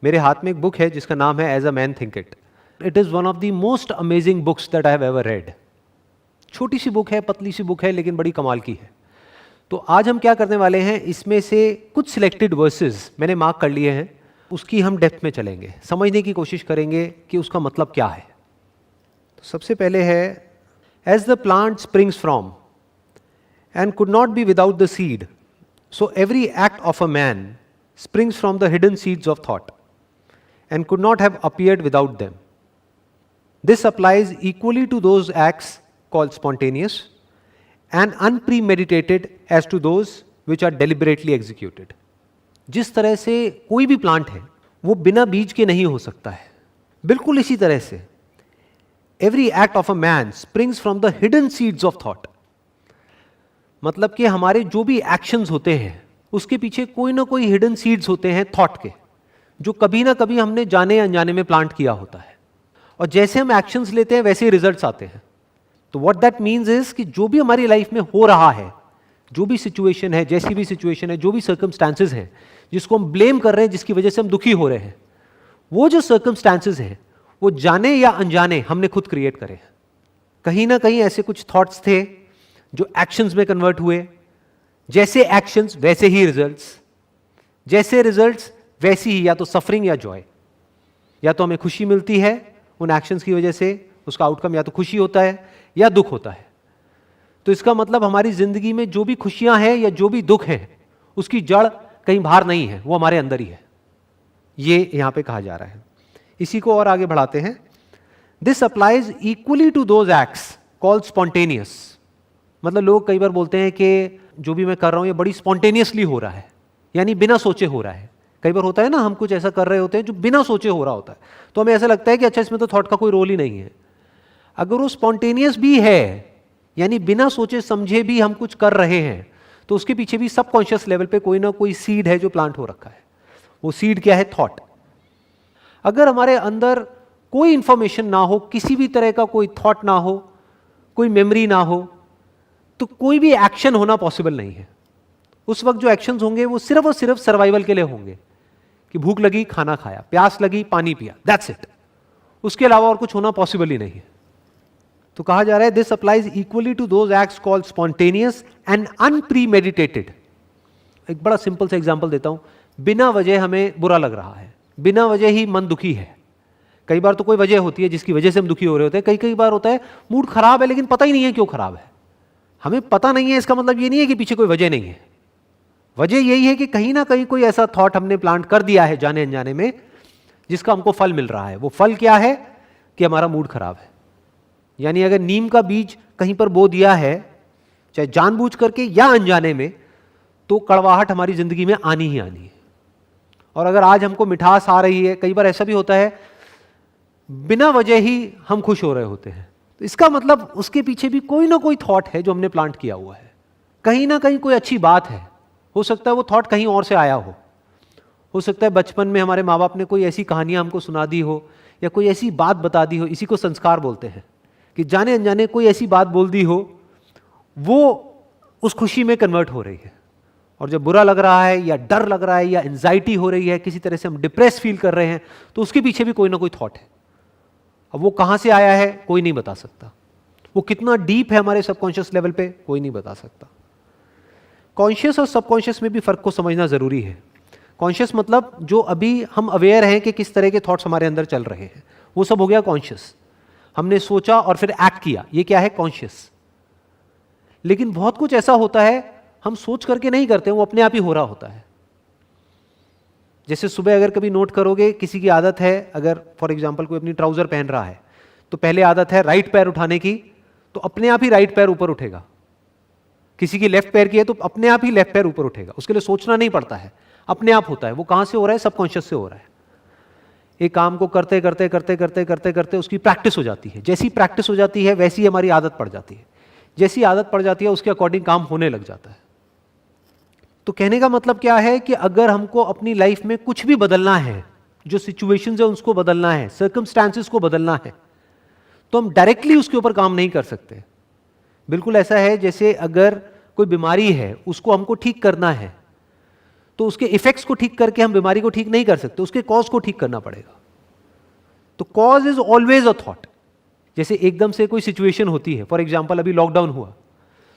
मेरे हाथ में एक बुक है जिसका नाम है as a man think it. It is one of the most amazing books that I have ever read. छोटी सी बुक है, पतली सी बुक है, लेकिन बड़ी कमाल की है. तो आज हम क्या करने वाले हैं, इसमें से कुछ सिलेक्टेड वर्सेस मैंने मार्क कर लिए हैं, उसकी हम डेप्थ में चलेंगे, समझने की कोशिश करेंगे कि उसका मतलब क्या है. तो सबसे पहले है, as the plant springs from and could not be without the seed, so every act of a man springs from the hidden seeds of thought and could not have appeared without them. This applies equally to those acts called spontaneous and unpremeditated as to those which are deliberately executed. जिस तरह से कोई भी plant है वो बिना बीज के नहीं हो सकता है, बिल्कुल इसी तरह से every act of a man springs from the hidden seeds of thought. मतलब कि हमारे जो भी एक्शंस होते हैं उसके पीछे कोई ना कोई हिडन सीड्स होते हैं थॉट के, जो कभी ना कभी हमने जाने अनजाने में प्लांट किया होता है. और जैसे हम एक्शंस लेते हैं वैसे ही रिजल्ट्स आते हैं. तो व्हाट दैट मीन्स इज कि जो भी हमारी लाइफ में हो रहा है, जो भी सिचुएशन है, जैसी भी सिचुएशन है, जो भी सर्कमस्टांसेस हैं जिसको हम ब्लेम कर रहे हैं, जिसकी वजह से हम दुखी हो रहे हैं, वो जो सर्कमस्टांसेस हैं वो जाने या अनजाने हमने खुद क्रिएट करे हैं. कहीं ना कहीं ऐसे कुछ थॉट्स थे जो एक्शंस में कन्वर्ट हुए. जैसे एक्शंस वैसे ही रिजल्ट्स, जैसे रिजल्ट्स वैसी ही या तो सफरिंग या जॉय. या तो हमें खुशी मिलती है उन एक्शंस की वजह से, उसका आउटकम या तो खुशी होता है या दुख होता है. तो इसका मतलब हमारी जिंदगी में जो भी खुशियां हैं या जो भी दुख है उसकी जड़ कहीं बाहर नहीं है, वो हमारे अंदर ही है. ये यहां पे कहा जा रहा है. इसी को और आगे बढ़ाते हैं. This applies equally to those acts called spontaneous. मतलब लोग कई बार बोलते हैं कि जो भी मैं कर रहा हूं ये बड़ी स्पॉन्टेनियसली हो रहा है, यानी बिना सोचे हो रहा है. कई बार होता है ना, हम कुछ ऐसा कर रहे होते हैं जो बिना सोचे हो रहा होता है, तो हमें ऐसा लगता है कि अच्छा इसमें तो थॉट का कोई रोल ही नहीं है. अगर वो स्पॉन्टेनियस भी है, यानी बिना सोचे समझे भी हम कुछ कर रहे हैं, तो उसके पीछे भी सबकॉन्शियस लेवल पे कोई ना कोई सीड है जो प्लांट हो रखा है. वो सीड क्या है? थॉट. अगर हमारे अंदर कोई इंफॉर्मेशन ना हो, किसी भी तरह का कोई थॉट ना हो, कोई मेमोरी ना हो, तो कोई भी एक्शन होना पॉसिबल नहीं है. उस वक्त जो एक्शंस होंगे वो सिर्फ और सिर्फ सर्वाइवल के लिए होंगे, कि भूख लगी खाना खाया, प्यास लगी पानी पिया, दैट्स इट. उसके अलावा और कुछ होना पॉसिबल ही नहीं है. तो कहा जा रहा है this applies equally to those acts called spontaneous and unpremeditated. एक बड़ा सिंपल सा एग्जांपल देता हूं. बिना वजह हमें बुरा लग रहा है, बिना वजह ही मन दुखी है. कई बार तो कोई वजह होती है जिसकी वजह से हम दुखी हो रहे होते हैं. कई कई बार होता है मूड खराब है लेकिन पता ही नहीं है क्यों खराब है. हमें पता नहीं है, इसका मतलब ये नहीं है कि पीछे कोई वजह नहीं है. वजह यही है कि कहीं ना कहीं कोई ऐसा थॉट हमने प्लांट कर दिया है जाने अनजाने में, जिसका हमको फल मिल रहा है. वो फल क्या है? कि हमारा मूड खराब है. यानी अगर नीम का बीज कहीं पर बो दिया है, चाहे जानबूझ करके या अनजाने में, तो कड़वाहट हमारी जिंदगी में आनी ही आनी है. और अगर आज हमको मिठास आ रही है, कई बार ऐसा भी होता है बिना वजह ही हम खुश हो रहे होते हैं, तो इसका मतलब उसके पीछे भी कोई ना कोई थॉट है जो हमने प्लांट किया हुआ है. कहीं ना कहीं कोई अच्छी बात है. हो सकता है वो थॉट कहीं और से आया हो सकता है बचपन में हमारे माँ बाप ने कोई ऐसी कहानियां हमको सुना दी हो, या कोई ऐसी बात बता दी हो. इसी को संस्कार बोलते हैं, कि जाने अनजाने कोई ऐसी बात बोल दी हो, वो उस खुशी में कन्वर्ट हो रही है. और जब बुरा लग रहा है या डर लग रहा है या एंजाइटी हो रही है, किसी तरह से हम डिप्रेस फील कर रहे हैं, तो उसके पीछे भी कोई ना कोई थॉट है. अब वो कहां से आया है कोई नहीं बता सकता. वो कितना डीप है हमारे सबकॉन्शियस लेवल पे कोई नहीं बता सकता. कॉन्शियस और सबकॉन्शियस में भी फर्क को समझना जरूरी है. कॉन्शियस मतलब जो अभी हम अवेयर हैं कि किस तरह के थॉट्स हमारे अंदर चल रहे हैं, वो सब हो गया कॉन्शियस. हमने सोचा और फिर एक्ट किया, ये क्या है? कॉन्शियस. लेकिन बहुत कुछ ऐसा होता है हम सोच करके नहीं करते, वो अपने आप ही हो रहा होता है. जैसे सुबह अगर कभी नोट करोगे, किसी की आदत है, अगर फॉर एग्जांपल कोई अपनी ट्राउजर पहन रहा है, तो पहले आदत है राइट पैर उठाने की, तो अपने आप ही राइट पैर ऊपर उठेगा. किसी की लेफ्ट पैर की है तो अपने आप ही लेफ्ट पैर ऊपर उठेगा. उसके लिए सोचना नहीं पड़ता है, अपने आप होता है. वो कहां से हो रहा है? सबकॉन्शियस से हो रहा है. एक काम को करते करते करते करते करते करते उसकी प्रैक्टिस हो जाती है. जैसी प्रैक्टिस हो जाती है वैसी हमारी आदत पड़ जाती है. जैसी आदत पड़ जाती है उसके अकॉर्डिंग काम होने लग जाता है. तो कहने का मतलब क्या है कि अगर हमको अपनी लाइफ में कुछ भी बदलना है, जो सिचुएशंस है उसको बदलना है, सर्कमस्टांसेस को बदलना है, तो हम डायरेक्टली उसके ऊपर काम नहीं कर सकते. बिल्कुल ऐसा है जैसे अगर कोई बीमारी है उसको हमको ठीक करना है, तो तो उसके इफेक्ट्स को ठीक करके हम बीमारी को ठीक नहीं कर सकते, उसके कॉज को ठीक करना पड़ेगा। तो cause is always a thought. जैसे एकदम से कोई सिचुएशन होती है, फॉर एग्जाम्पल अभी लॉकडाउन हुआ,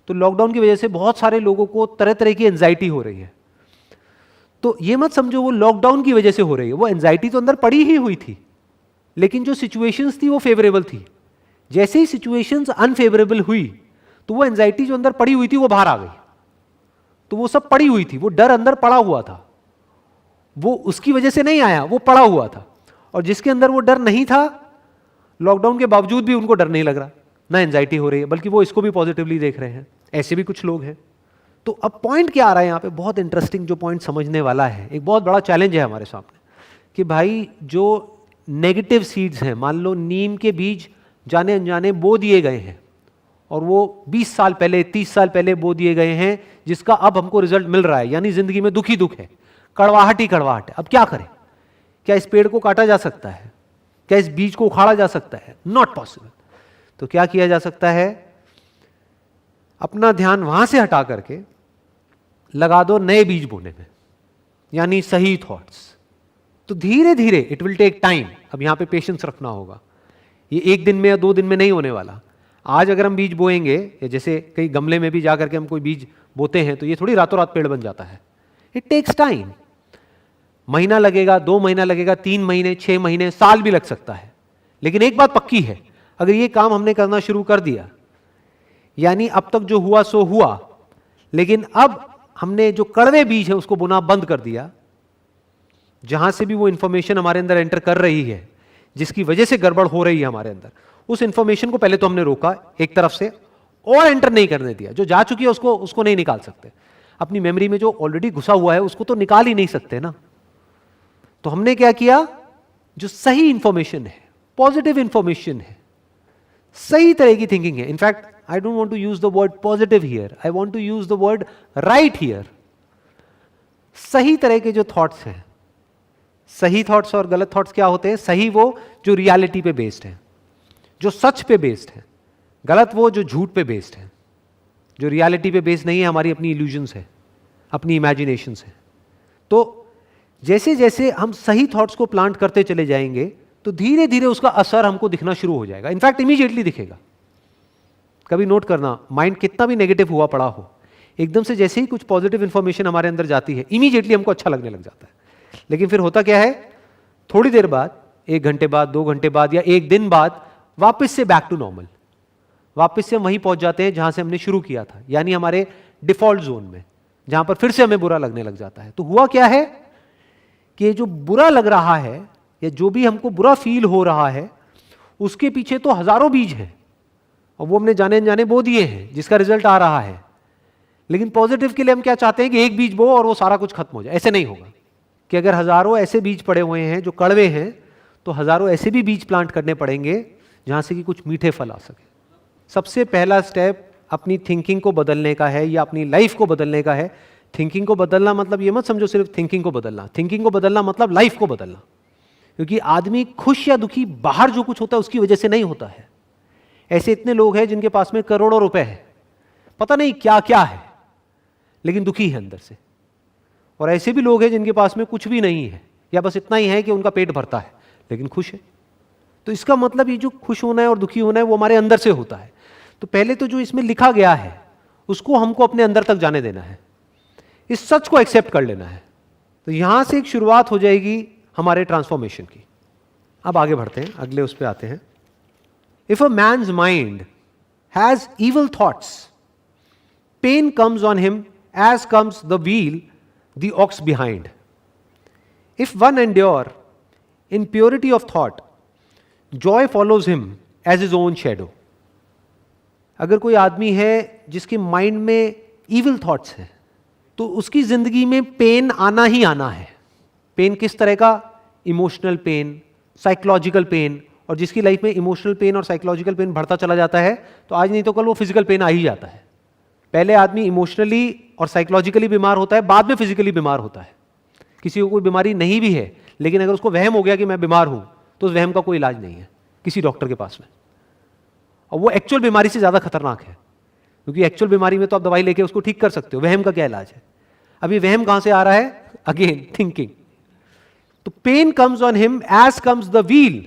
तो लॉकडाउन की वजह से बहुत सारे लोगों को तरह तरह की एंजाइटी हो रही है। तो ये मत समझो वो लॉकडाउन की वजह से हो रही है, वो एंजाइटी तो अंदर पड़ी ही हुई थी, लेकिन जो सिचुएशंस थी वो फेवरेबल थी। जैसे ही सिचुएशंस अनफेवरेबल हुई तो वो एंजाइटी जो अंदर पड़ी हुई थी वो बाहर आ गई। तो वो सब पड़ी हुई थी, वो डर अंदर पड़ा हुआ था, वो उसकी वजह से नहीं आया, वो पड़ा हुआ था। और जिसके अंदर वो डर नहीं था, लॉकडाउन के बावजूद भी उनको डर नहीं लग रहा, ना एंजाइटी हो रही है, बल्कि वो इसको भी पॉजिटिवली देख रहे हैं। ऐसे भी कुछ लोग हैं। तो अब पॉइंट क्या आ रहा है यहाँ पे, बहुत इंटरेस्टिंग जो पॉइंट समझने वाला है, एक बहुत बड़ा चैलेंज है हमारे सामने कि भाई जो नेगेटिव सीड्स हैं, मान लो नीम के बीज जाने अनजाने बो दिए गए हैं और वो 20 साल पहले 30 साल पहले बो दिए गए हैं, जिसका अब हमको रिजल्ट मिल रहा है, यानी जिंदगी में दुख ही दुख है, कड़वाहट ही कड़वाहट है। अब क्या करें? क्या इस पेड़ को काटा जा सकता है? क्या इस बीज को उखाड़ा जा सकता है? Not possible. तो क्या किया जा सकता है? अपना ध्यान वहां से हटा करके लगा दो नए बीज बोने में, यानी सही थॉट्स। तो धीरे धीरे, इट विल टेक टाइम। अब यहां पे पेशेंस रखना होगा, ये एक दिन में या 2 दिन में नहीं होने वाला। आज अगर हम बीज बोएंगे, या जैसे कई गमले में भी जा करके हम कोई बीज बोते हैं, तो ये थोड़ी रातों रात पेड़ बन जाता है। It takes time. महीना लगेगा, 2 महीना लगेगा, 3 महीने, 6 महीने, साल भी लग सकता है। लेकिन एक बात पक्की है, अगर ये काम हमने करना शुरू कर दिया, यानी अब तक जो हुआ सो हुआ, लेकिन अब हमने जो कड़वे बीज है उसको बोना बंद कर दिया, जहां से भी वो इंफॉर्मेशन हमारे अंदर एंटर कर रही है, जिसकी वजह से गड़बड़ हो रही है हमारे अंदर, उस इंफॉर्मेशन को पहले तो हमने रोका एक तरफ से, और एंटर नहीं करने दिया। जो जा चुकी है उसको नहीं निकाल सकते। अपनी मेमोरी में जो ऑलरेडी घुसा हुआ है उसको तो निकाल ही नहीं सकते ना। तो हमने क्या किया, जो सही इंफॉर्मेशन है, पॉजिटिव इंफॉर्मेशन है, सही तरह की थिंकिंग है, in fact I don't want to use the word positive here, I want to use the word right here. सही तरह के जो थॉट्स हैं, सही थॉट्स और गलत थॉट्स क्या होते हैं? सही वो जो रियलिटी पे बेस्ड है, जो सच पे बेस्ड है, गलत वो जो झूठ पे बेस्ड है, जो रियलिटी पे बेस्ड नहीं है, हमारी अपनी इल्यूजन्स है, अपनी इमेजिनेशंस है। तो जैसे जैसे हम सही थॉट्स को प्लांट करते चले जाएंगे, तो धीरे धीरे उसका असर हमको दिखना शुरू हो जाएगा। इनफैक्ट इमीडिएटली दिखेगा। कभी नोट करना, माइंड कितना भी नेगेटिव हुआ पड़ा हो, एकदम से जैसे ही कुछ पॉजिटिव इंफॉर्मेशन हमारे अंदर जाती है, इमीडिएटली हमको अच्छा लगने लग जाता है। लेकिन फिर होता क्या है, थोड़ी देर बाद, 1 घंटे बाद, 2 घंटे बाद, या 1 दिन बाद, वापस से बैक टू नॉर्मल, वापस से हम वहीं पहुंच जाते हैं जहां से हमने शुरू किया था, यानी हमारे डिफॉल्ट जोन में, जहां पर फिर से हमें बुरा लगने लग जाता है। तो हुआ क्या है कि जो बुरा लग रहा है, या जो भी हमको बुरा फील हो रहा है, उसके पीछे तो हजारों बीज हैं, और वो हमने जाने अनजाने बो दिए हैं, जिसका रिजल्ट आ रहा है। लेकिन पॉजिटिव के लिए हम क्या चाहते हैं कि एक बीज बो और वो सारा कुछ खत्म हो जाए। ऐसे नहीं होगा कि अगर हजारों ऐसे बीज पड़े हुए हैं जो कड़वे हैं, तो हजारों ऐसे भी बीज प्लांट करने पड़ेंगे जहां से कि कुछ मीठे फल आ सके। सबसे पहला स्टेप अपनी थिंकिंग को बदलने का है, या अपनी लाइफ को बदलने का है। थिंकिंग को बदलना मतलब ये मत समझो सिर्फ थिंकिंग को बदलना, थिंकिंग को बदलना मतलब लाइफ को बदलना। क्योंकि आदमी खुश या दुखी बाहर जो कुछ होता है उसकी वजह से नहीं होता है। ऐसे इतने लोग हैं जिनके पास में करोड़ों रुपए है, पता नहीं क्या क्या है, लेकिन दुखी है अंदर से। और ऐसे भी लोग हैं जिनके पास में कुछ भी नहीं है, या बस इतना ही है कि उनका पेट भरता है, लेकिन खुश है। तो इसका मतलब ये जो खुश होना है और दुखी होना है वो हमारे अंदर से होता है। तो पहले तो जो इसमें लिखा गया है उसको हमको अपने अंदर तक जाने देना है, इस सच को एक्सेप्ट कर लेना है। तो यहां से एक शुरुआत हो जाएगी हमारे ट्रांसफॉर्मेशन की। अब आगे बढ़ते हैं, अगले उस पर आते हैं। If a man's mind has evil thoughts, pain comes on him as comes the wheel the ox behind. If one endure in purity of thought, joy follows him as his own shadow. अगर कोई आदमी है जिसके mind में evil thoughts हैं, तो उसकी जिंदगी में पेन आना ही आना है। पेन किस तरह का? Emotional pain, psychological pen. और जिसकी लाइफ में इमोशनल पेन और साइकोलॉजिकल पेन बढ़ता चला जाता है, तो आज नहीं तो कल वो फिजिकल पेन आ ही जाता है। पहले आदमी इमोशनली और साइकोलॉजिकली बीमार होता है, बाद में फिजिकली बीमार होता है। किसी को कोई बीमारी नहीं भी है, लेकिन अगर उसको वहम हो गया कि मैं बीमार हूं, तो उस वहम का कोई इलाज नहीं है किसी डॉक्टर के पास में। और वो एक्चुअल बीमारी से ज्यादा खतरनाक है, क्योंकि एक्चुअल बीमारी में तो आप दवाई लेके उसको ठीक कर सकते हो, वहम का क्या इलाज है? अब ये वहम कहां से आ रहा है? Again thinking. तो pain comes on him as comes the wheel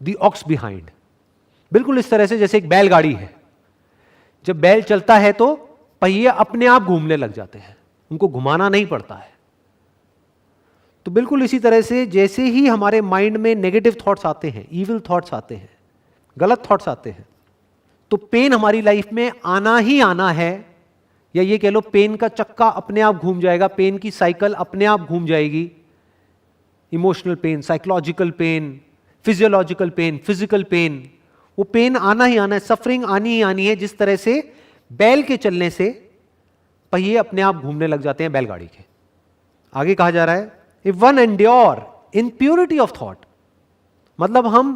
the ox behind. बिल्कुल इस तरह से जैसे एक बैलगाड़ी है, जब बैल चलता है तो पहिए अपने आप घूमने लग जाते हैं, उनको घुमाना नहीं पड़ता है। तो बिल्कुल इसी तरह से जैसे ही हमारे माइंड में नेगेटिव थॉट्स आते हैं, इविल थॉट्स आते हैं, गलत थॉट्स आते हैं, तो पेन हमारी लाइफ में आना ही आना है, या ये कह लो पेन का चक्का अपने आप घूम जाएगा, पेन की साइकिल अपने आप घूम जाएगी। Emotional pain, psychological pain, physiological pain, physical pain, वो पेन आना ही आना है, सफरिंग आनी ही आनी है। जिस तरह से बैल के चलने से पहिए अपने आप घूमने लग जाते हैं बैलगाड़ी के। आगे कहा जा रहा है if one endure in purity of thought, मतलब हम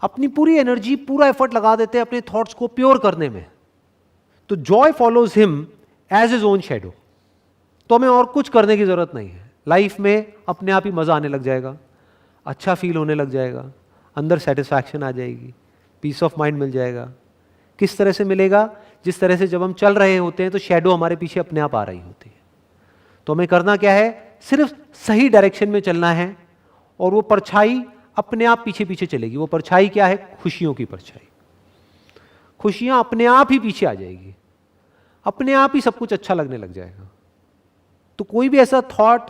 अपनी पूरी एनर्जी, पूरा एफर्ट लगा देते हैं अपने थॉट्स को प्योर करने में, तो joy follows him as his own shadow. तो हमें और कुछ करने की जरूरत नहीं है, लाइफ में अपने आप ही मजा आने लग जाएगा, अच्छा फील होने लग जाएगा, अंदर सेटिस्फैक्शन आ जाएगी, पीस ऑफ माइंड मिल जाएगा। किस तरह से मिलेगा? जिस तरह से जब हम चल रहे होते हैं तो शैडो हमारे पीछे अपने आप आ रही होती है। तो हमें करना क्या है? सिर्फ सही डायरेक्शन में चलना है, और वो परछाई अपने आप पीछे पीछे चलेगी। वो परछाई क्या है? खुशियों की परछाई। खुशियां अपने आप ही पीछे आ जाएगी, अपने आप ही सब कुछ अच्छा लगने लग जाएगा। तो कोई भी ऐसा थॉट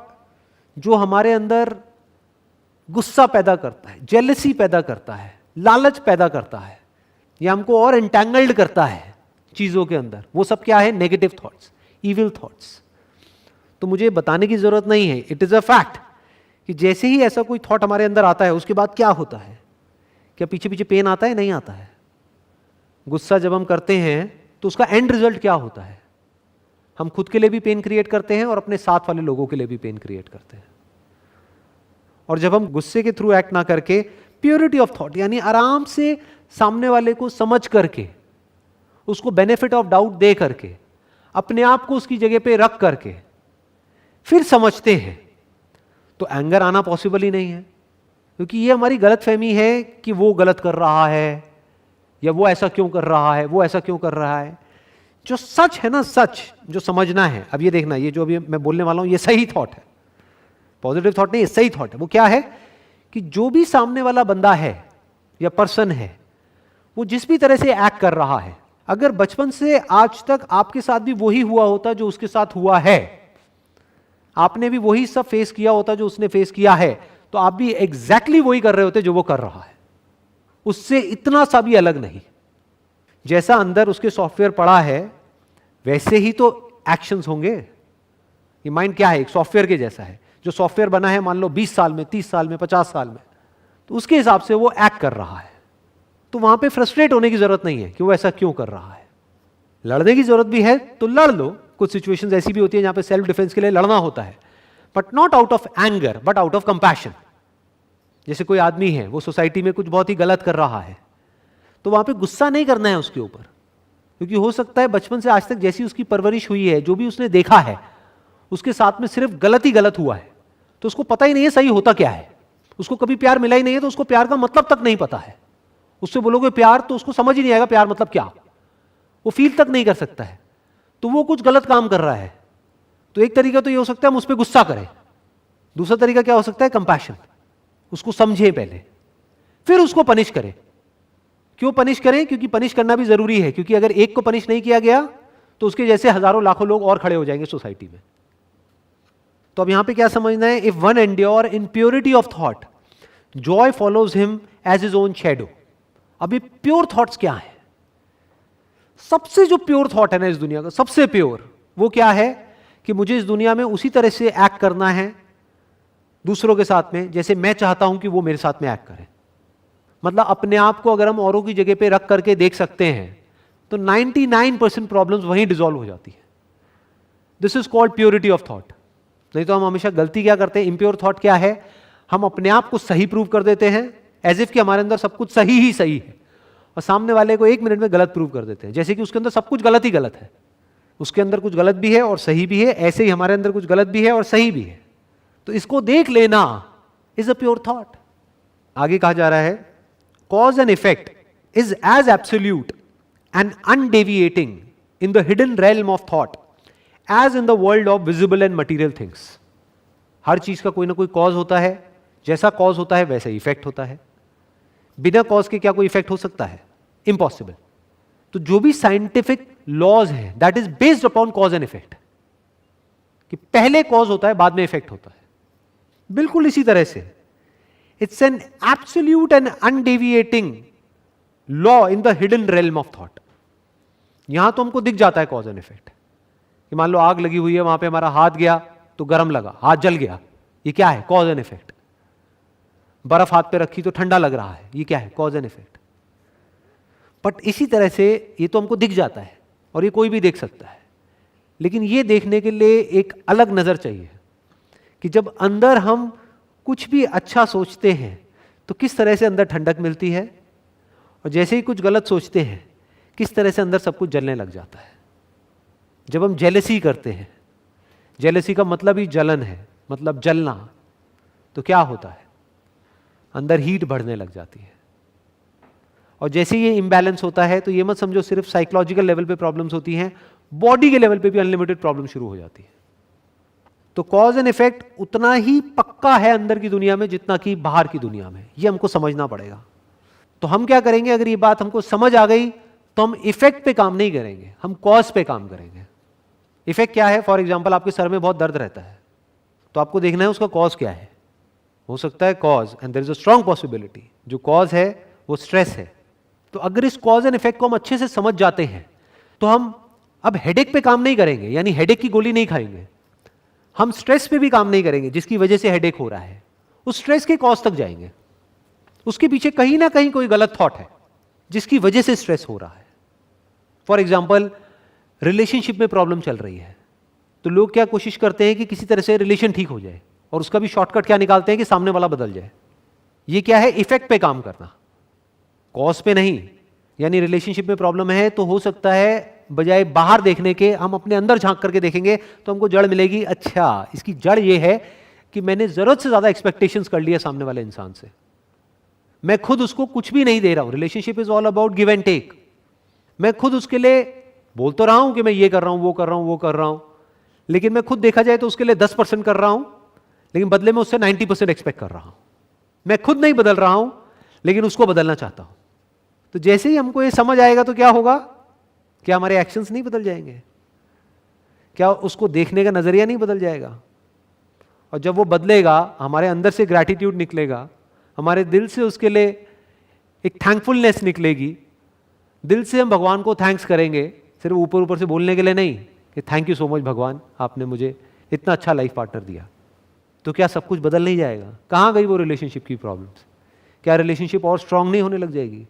जो हमारे अंदर गुस्सा पैदा करता है, जेलसी पैदा करता है, लालच पैदा करता है, या हमको और एंटैंगल्ड करता है चीजों के अंदर, वो सब क्या है? Negative thoughts, evil thoughts. तो मुझे बताने की जरूरत नहीं है, इट इज अ फैक्ट कि जैसे ही ऐसा कोई थॉट हमारे अंदर आता है उसके बाद क्या होता है? क्या पीछे पीछे पेन आता है? नहीं आता है। गुस्सा जब हम करते हैं तो उसका एंड रिजल्ट क्या होता है? हम खुद के लिए भी पेन क्रिएट करते हैं और अपने साथ वाले लोगों के लिए भी पेन क्रिएट करते हैं। और जब हम गुस्से के थ्रू एक्ट ना करके प्योरिटी ऑफ थॉट, यानी आराम से सामने वाले को समझ करके, उसको बेनिफिट ऑफ डाउट दे करके, अपने आप को उसकी जगह पे रख करके फिर समझते हैं, तो एंगर आना पॉसिबल ही नहीं है। क्योंकि ये हमारी गलत फहमी है कि वो गलत कर रहा है, या वो ऐसा क्यों कर रहा है, वो ऐसा क्यों कर रहा है। जो सच है ना, सच जो समझना है, अब ये देखना, ये जो अभी मैं बोलने वाला हूं ये सही थॉट है, पॉजिटिव थॉट नहीं, ये सही थॉट है। वो क्या है कि जो भी सामने वाला बंदा है या पर्सन है, वो जिस भी तरह से एक्ट कर रहा है, अगर बचपन से आज तक आपके साथ भी वही हुआ होता जो उसके साथ हुआ है, आपने भी वही सब फेस किया होता जो उसने फेस किया है, तो आप भी एग्जैक्टली वही कर रहे होते जो वो कर रहा है, उससे इतना सा भी अलग नहीं। जैसा अंदर उसके सॉफ्टवेयर पड़ा है वैसे ही तो एक्शंस होंगे। ये माइंड क्या है? एक सॉफ्टवेयर के जैसा है। जो सॉफ्टवेयर बना है मान लो 20 साल में, 30 साल में, 50 साल में, तो उसके हिसाब से वो एक्ट कर रहा है। तो वहां पे फ्रस्ट्रेट होने की जरूरत नहीं है कि वो ऐसा क्यों कर रहा है। लड़ने की जरूरत भी है तो लड़ लो, कुछ सिचुएशंस ऐसी भी होती है जहां पे सेल्फ डिफेंस के लिए लड़ना होता है, but not out of anger, but out of compassion. जैसे कोई आदमी है, वो सोसाइटी में कुछ बहुत ही गलत कर रहा है, तो वहां पे गुस्सा नहीं करना है उसके ऊपर, क्योंकि हो सकता है बचपन से आज तक जैसी उसकी परवरिश हुई है, जो भी उसने देखा है, उसके साथ में सिर्फ गलत ही गलत हुआ है, तो उसको पता ही नहीं है सही होता क्या है। उसको कभी प्यार मिला ही नहीं है, तो उसको प्यार का मतलब तक नहीं पता है। उससे बोलोगे प्यार, तो उसको समझ ही नहीं आएगा प्यार मतलब क्या, वो फील तक नहीं कर सकता है। तो वो कुछ गलत काम कर रहा है। तो एक तरीका तो ये हो सकता है हम उस पर गुस्सा करें, दूसरा तरीका क्या हो सकता है? कंपैशन। उसको समझे पहले, फिर उसको पनिश करें। क्यों पनिश करें? क्योंकि पनिश करना भी जरूरी है, क्योंकि अगर एक को पनिश नहीं किया गया तो उसके जैसे हजारों लाखों लोग और खड़े हो जाएंगे सोसाइटी में। तो अब यहां पे क्या समझना है? If one endure in purity of thought, joy follows him as his own shadow. अभी प्योर थॉट्स क्या है? सबसे जो प्योर थॉट है ना इस दुनिया का, सबसे प्योर, वो क्या है कि मुझे इस दुनिया में उसी तरह से एक्ट करना है दूसरों के साथ में जैसे मैं चाहता हूं कि वो मेरे साथ में एक्ट करें। मतलब अपने आप को अगर हम औरों की जगह पे रख करके देख सकते हैं तो 99% प्रॉब्लम्स वहीं डिसॉल्व हो जाती है। This is called purity of thought. नहीं तो हम हमेशा गलती क्या करते हैं? इम्प्योर थॉट क्या है? हम अपने आप को सही प्रूव कर देते हैं, एज इफ कि हमारे अंदर सब कुछ सही ही सही है, और सामने वाले को 1 मिनट में गलत प्रूव कर देते हैं, जैसे कि उसके अंदर सब कुछ गलत ही गलत है। उसके अंदर कुछ गलत भी है और सही भी है, ऐसे ही हमारे अंदर कुछ गलत भी है और सही भी है। तो इसको देख लेना इज अ प्योर थॉट। आगे कहा जा रहा है cause and effect is as absolute and undeviating in the hidden realm of thought as in the world of visible and material things. हर चीज का कोई ना कोई कॉज होता है, जैसा कॉज होता है वैसा इफेक्ट होता है। बिना कॉज के क्या कोई इफेक्ट हो सकता है? इम्पॉसिबल। तो जो भी साइंटिफिक लॉज हैं that is based upon cos and effect, कि पहले कॉज होता है बाद में इफेक्ट होता है। बिल्कुल इसी तरह से it's an absolute and undeviating law in the hidden realm of thought. यहां तो हमको दिख जाता है कॉज एंड इफेक्ट, कि मान लो आग लगी हुई है, वहां पे हमारा हाथ गया तो गर्म लगा, हाथ जल गया, ये क्या है? Cause and effect. बर्फ हाथ पे रखी तो ठंडा लग रहा है, ये क्या है? Cause and effect. बट इसी तरह से ये तो हमको दिख जाता है और ये कोई भी देख सकता है, लेकिन ये देखने के लिए एक अलग नजर चाहिए कि जब अंदर हम कुछ भी अच्छा सोचते हैं तो किस तरह से अंदर ठंडक मिलती है, और जैसे ही कुछ गलत सोचते हैं किस तरह से अंदर सब कुछ जलने लग जाता है। जब हम जेलसी करते हैं, जेलसी का मतलब ही जलन है, मतलब जलना, तो क्या होता है? अंदर हीट बढ़ने लग जाती है। और जैसे ये इम्बैलेंस होता है तो ये मत समझो सिर्फ साइकोलॉजिकल लेवल पे प्रॉब्लम्स होती हैं, बॉडी के लेवल पे भी अनलिमिटेड प्रॉब्लम शुरू हो जाती है। तो कॉज एंड इफेक्ट उतना ही पक्का है अंदर की दुनिया में जितना कि बाहर की दुनिया में, ये हमको समझना पड़ेगा। तो हम क्या करेंगे, अगर ये बात हमको समझ आ गई तो हम इफेक्ट पे काम नहीं करेंगे, हम कॉज पे काम करेंगे। इफेक्ट क्या है? फॉर एग्जाम्पल आपके सर में बहुत दर्द रहता है, तो आपको देखना है उसका कॉज क्या है। हो सकता है cause, and there is a strong possibility, जो कॉज है वो स्ट्रेस है। तो अगर इस कॉज एंड इफेक्ट को हम अच्छे से समझ जाते हैं तो हम अब हेडेक पे काम नहीं करेंगे, यानी हेडेक की गोली नहीं खाएंगे। हम स्ट्रेस पे भी काम नहीं करेंगे जिसकी वजह से हेडेक हो रहा है, उस स्ट्रेस के कॉज तक जाएंगे। उसके पीछे कहीं ना कहीं कोई गलत थॉट है जिसकी वजह से स्ट्रेस हो रहा है। फॉर एग्जाम्पल रिलेशनशिप में प्रॉब्लम चल रही है, तो लोग क्या कोशिश करते हैं कि किसी तरह से रिलेशन ठीक हो जाए, और उसका भी शॉर्टकट क्या निकालते हैं कि सामने वाला बदल जाए। ये क्या है? इफेक्ट पे काम करना, कॉज पे नहीं। यानी रिलेशनशिप में प्रॉब्लम है तो हो सकता है बजाय बाहर देखने के हम अपने अंदर झांक करके देखेंगे तो हमको जड़ मिलेगी, अच्छा इसकी जड़ ये है कि मैंने जरूरत से ज्यादा एक्सपेक्टेशंस कर लिया सामने वाले इंसान से, मैं खुद उसको कुछ भी नहीं दे रहा हूं। Relationship is all about give and take. मैं खुद उसके लिए बोल तो रहा हूं कि मैं ये कर रहा हूं, वो कर रहा हूं, वो कर रहा हूं, लेकिन मैं खुद देखा जाए तो उसके लिए 10% कर रहा हूं, लेकिन बदले में उससे 90% एक्सपेक्ट कर रहा हूं। मैं खुद नहीं बदल रहा हूं लेकिन उसको बदलना चाहता हूं। तो जैसे ही हमको ये समझ आएगा तो क्या होगा? क्या हमारे एक्शंस नहीं बदल जाएंगे? क्या उसको देखने का नजरिया नहीं बदल जाएगा? और जब वो बदलेगा, हमारे अंदर से ग्रैटिट्यूड निकलेगा, हमारे दिल से उसके लिए एक थैंकफुलनेस निकलेगी, दिल से हम भगवान को थैंक्स करेंगे, सिर्फ ऊपर ऊपर से बोलने के लिए नहीं कि थैंक यू सो मच भगवान, आपने मुझे इतना अच्छा लाइफ पार्टनर दिया। तो क्या सब कुछ बदल नहीं जाएगा? कहाँ गई वो रिलेशनशिप की प्रॉब्लम्स? क्या रिलेशनशिप और स्ट्रांग नहीं होने लग जाएगी?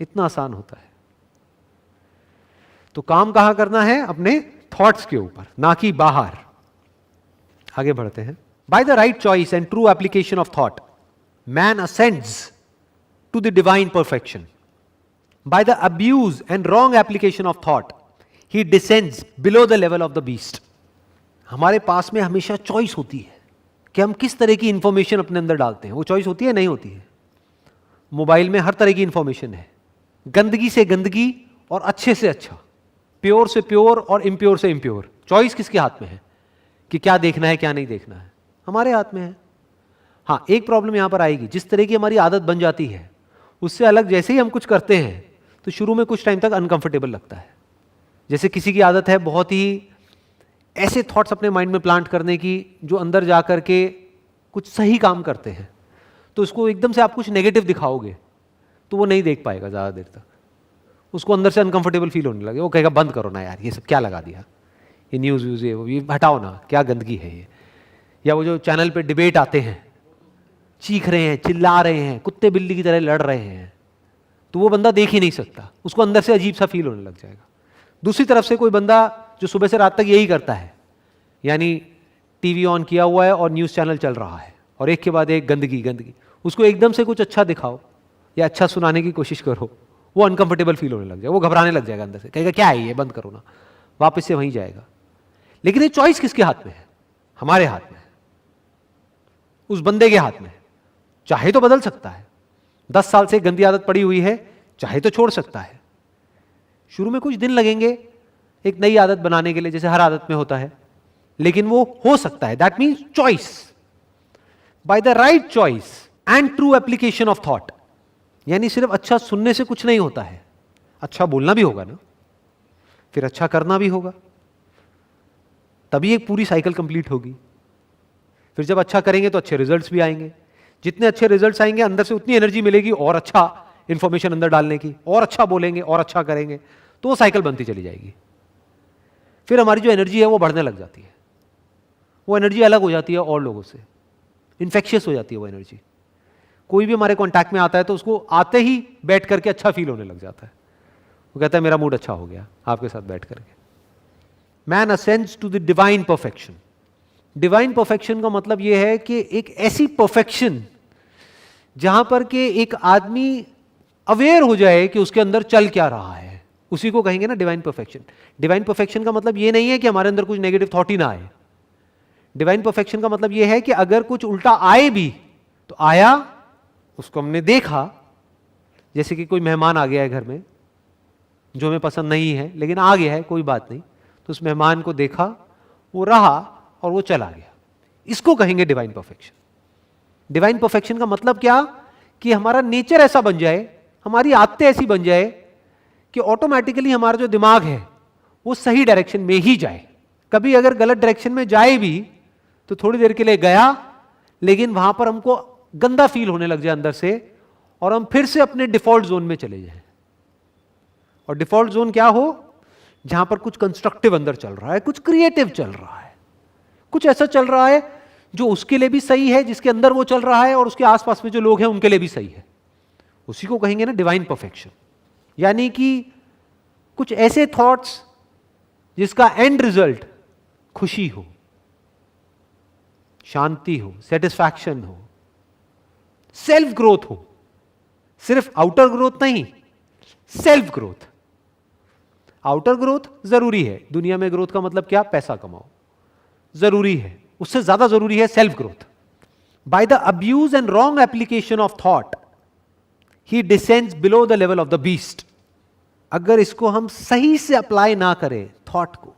इतना आसान होता है। तो काम कहां करना है? अपने थॉट्स के ऊपर, ना कि बाहर। आगे बढ़ते हैं। By the right choice and true application of thought man ascends to the divine perfection. By the abuse and wrong application of thought he descends below the level of the beast. हमारे पास में हमेशा choice होती है कि हम किस तरह की इंफॉर्मेशन अपने अंदर डालते हैं। वो चॉइस होती है, नहीं होती है? मोबाइल में हर तरह की इंफॉर्मेशन है, गंदगी से गंदगी और अच्छे से अच्छा, प्योर से प्योर और इम्प्योर से इम्प्योर। चॉइस किसके हाथ में है कि क्या देखना है क्या नहीं देखना है? हमारे हाथ में है। हाँ, एक प्रॉब्लम यहां पर आएगी, जिस तरह की हमारी आदत बन जाती है उससे अलग जैसे ही हम कुछ करते हैं तो शुरू में कुछ टाइम तक अनकंफर्टेबल लगता है। जैसे किसी की आदत है बहुत ही ऐसे थॉट्स अपने माइंड में प्लांट करने की जो अंदर जा करके कुछ सही काम करते हैं, तो उसको एकदम से आप कुछ नेगेटिव दिखाओगे तो वो नहीं देख पाएगा ज़्यादा देर तक, उसको अंदर से अनकंफर्टेबल फील होने लगे, वो कहेगा बंद करो ना यार, ये सब क्या लगा दिया, ये न्यूज़ व्यूज़ ये हटाओ ना, क्या गंदगी है ये। या वो जो चैनल पे डिबेट आते हैं, चीख रहे हैं, चिल्ला रहे हैं, कुत्ते बिल्ली की तरह लड़ रहे हैं, तो वो बंदा देख ही नहीं सकता, उसको अंदर से अजीब सा फील होने लग जाएगा। दूसरी तरफ से कोई बंदा जो सुबह से रात तक यही करता है, यानी टीवी ऑन किया हुआ है और न्यूज़ चैनल चल रहा है और एक के बाद एक गंदगी गंदगी, उसको एकदम से कुछ अच्छा दिखाओ या अच्छा सुनाने की कोशिश करो, वो अनकंफर्टेबल फील होने लग जाएगा, वो घबराने लग जाएगा अंदर से, कहेगा क्या है ये, बंद करो ना, वापस से वहीं जाएगा। लेकिन ये चॉइस किसके हाथ में है? हमारे हाथ में है, उस बंदे के हाथ में है। चाहे तो बदल सकता है, 10 साल से गंदी आदत पड़ी हुई है, चाहे तो छोड़ सकता है। शुरू में कुछ दिन लगेंगे, एक नई आदत बनाने के लिए, जैसे हर आदत में होता है, लेकिन वो हो सकता है। That means choice, bye the right choice and true application of thought. यानी सिर्फ अच्छा सुनने से कुछ नहीं होता है, अच्छा बोलना भी होगा ना, फिर अच्छा करना भी होगा, तभी एक पूरी साइकिल कंप्लीट होगी। फिर जब अच्छा करेंगे तो अच्छे रिजल्ट्स भी आएंगे, जितने अच्छे रिजल्ट्स आएंगे अंदर से उतनी एनर्जी मिलेगी और अच्छा इंफॉर्मेशन अंदर डालने की, और अच्छा बोलेंगे और अच्छा करेंगे, तो वो साइकिल बनती चली जाएगी। फिर हमारी जो एनर्जी है वो बढ़ने लग जाती है, वो एनर्जी अलग हो जाती है और लोगों से, इन्फेक्शियस हो जाती है वो एनर्जी। कोई भी हमारे कांटेक्ट में आता है तो उसको आते ही बैठ करके अच्छा फील होने लग जाता है, वो कहता है मेरा मूड अच्छा हो गया आपके साथ बैठ करके। Man ascends to the divine perfection. Divine perfection का मतलब यह है कि एक ऐसी परफेक्शन जहां पर के एक आदमी अवेयर हो जाए कि उसके अंदर चल क्या रहा है, उसी को कहेंगे ना डिवाइन परफेक्शन। डिवाइन परफेक्शन का मतलब यह नहीं है कि हमारे अंदर कुछ नेगेटिव थॉट ही ना आए। डिवाइन परफेक्शन का मतलब यह है कि अगर कुछ उल्टा आए भी तो आया, उसको हमने देखा, जैसे कि कोई मेहमान आ गया है घर में जो हमें पसंद नहीं है लेकिन आ गया है, कोई बात नहीं, तो उस मेहमान को देखा, वो रहा और वो चला गया, इसको कहेंगे डिवाइन परफेक्शन। डिवाइन परफेक्शन का मतलब क्या, कि हमारा नेचर ऐसा बन जाए, हमारी आदतें ऐसी बन जाए कि ऑटोमेटिकली हमारा जो दिमाग है वो सही डायरेक्शन में ही जाए। कभी अगर गलत डायरेक्शन में जाए भी तो थोड़ी देर के लिए गया, लेकिन वहां पर हमको गंदा फील होने लग जाए अंदर से, और हम फिर से अपने डिफॉल्ट जोन में चले जाएं। और डिफॉल्ट जोन क्या हो, जहां पर कुछ कंस्ट्रक्टिव अंदर चल रहा है, कुछ क्रिएटिव चल रहा है, कुछ ऐसा चल रहा है जो उसके लिए भी सही है, जिसके अंदर वो चल रहा है, और उसके आसपास में जो लोग हैं उनके लिए भी सही है, उसी को कहेंगे ना डिवाइन परफेक्शन। यानी कि कुछ ऐसे थॉट्स जिसका एंड रिजल्ट खुशी हो, शांति हो, सेटिस्फैक्शन हो, सेल्फ ग्रोथ हो। सिर्फ आउटर ग्रोथ नहीं, सेल्फ ग्रोथ। आउटर ग्रोथ जरूरी है, दुनिया में ग्रोथ का मतलब क्या, पैसा कमाओ, जरूरी है, उससे ज्यादा जरूरी है self growth. Bye the abuse and wrong application of thought he descends below the level of the beast. अगर इसको हम सही से अप्लाई ना करें, थॉट को,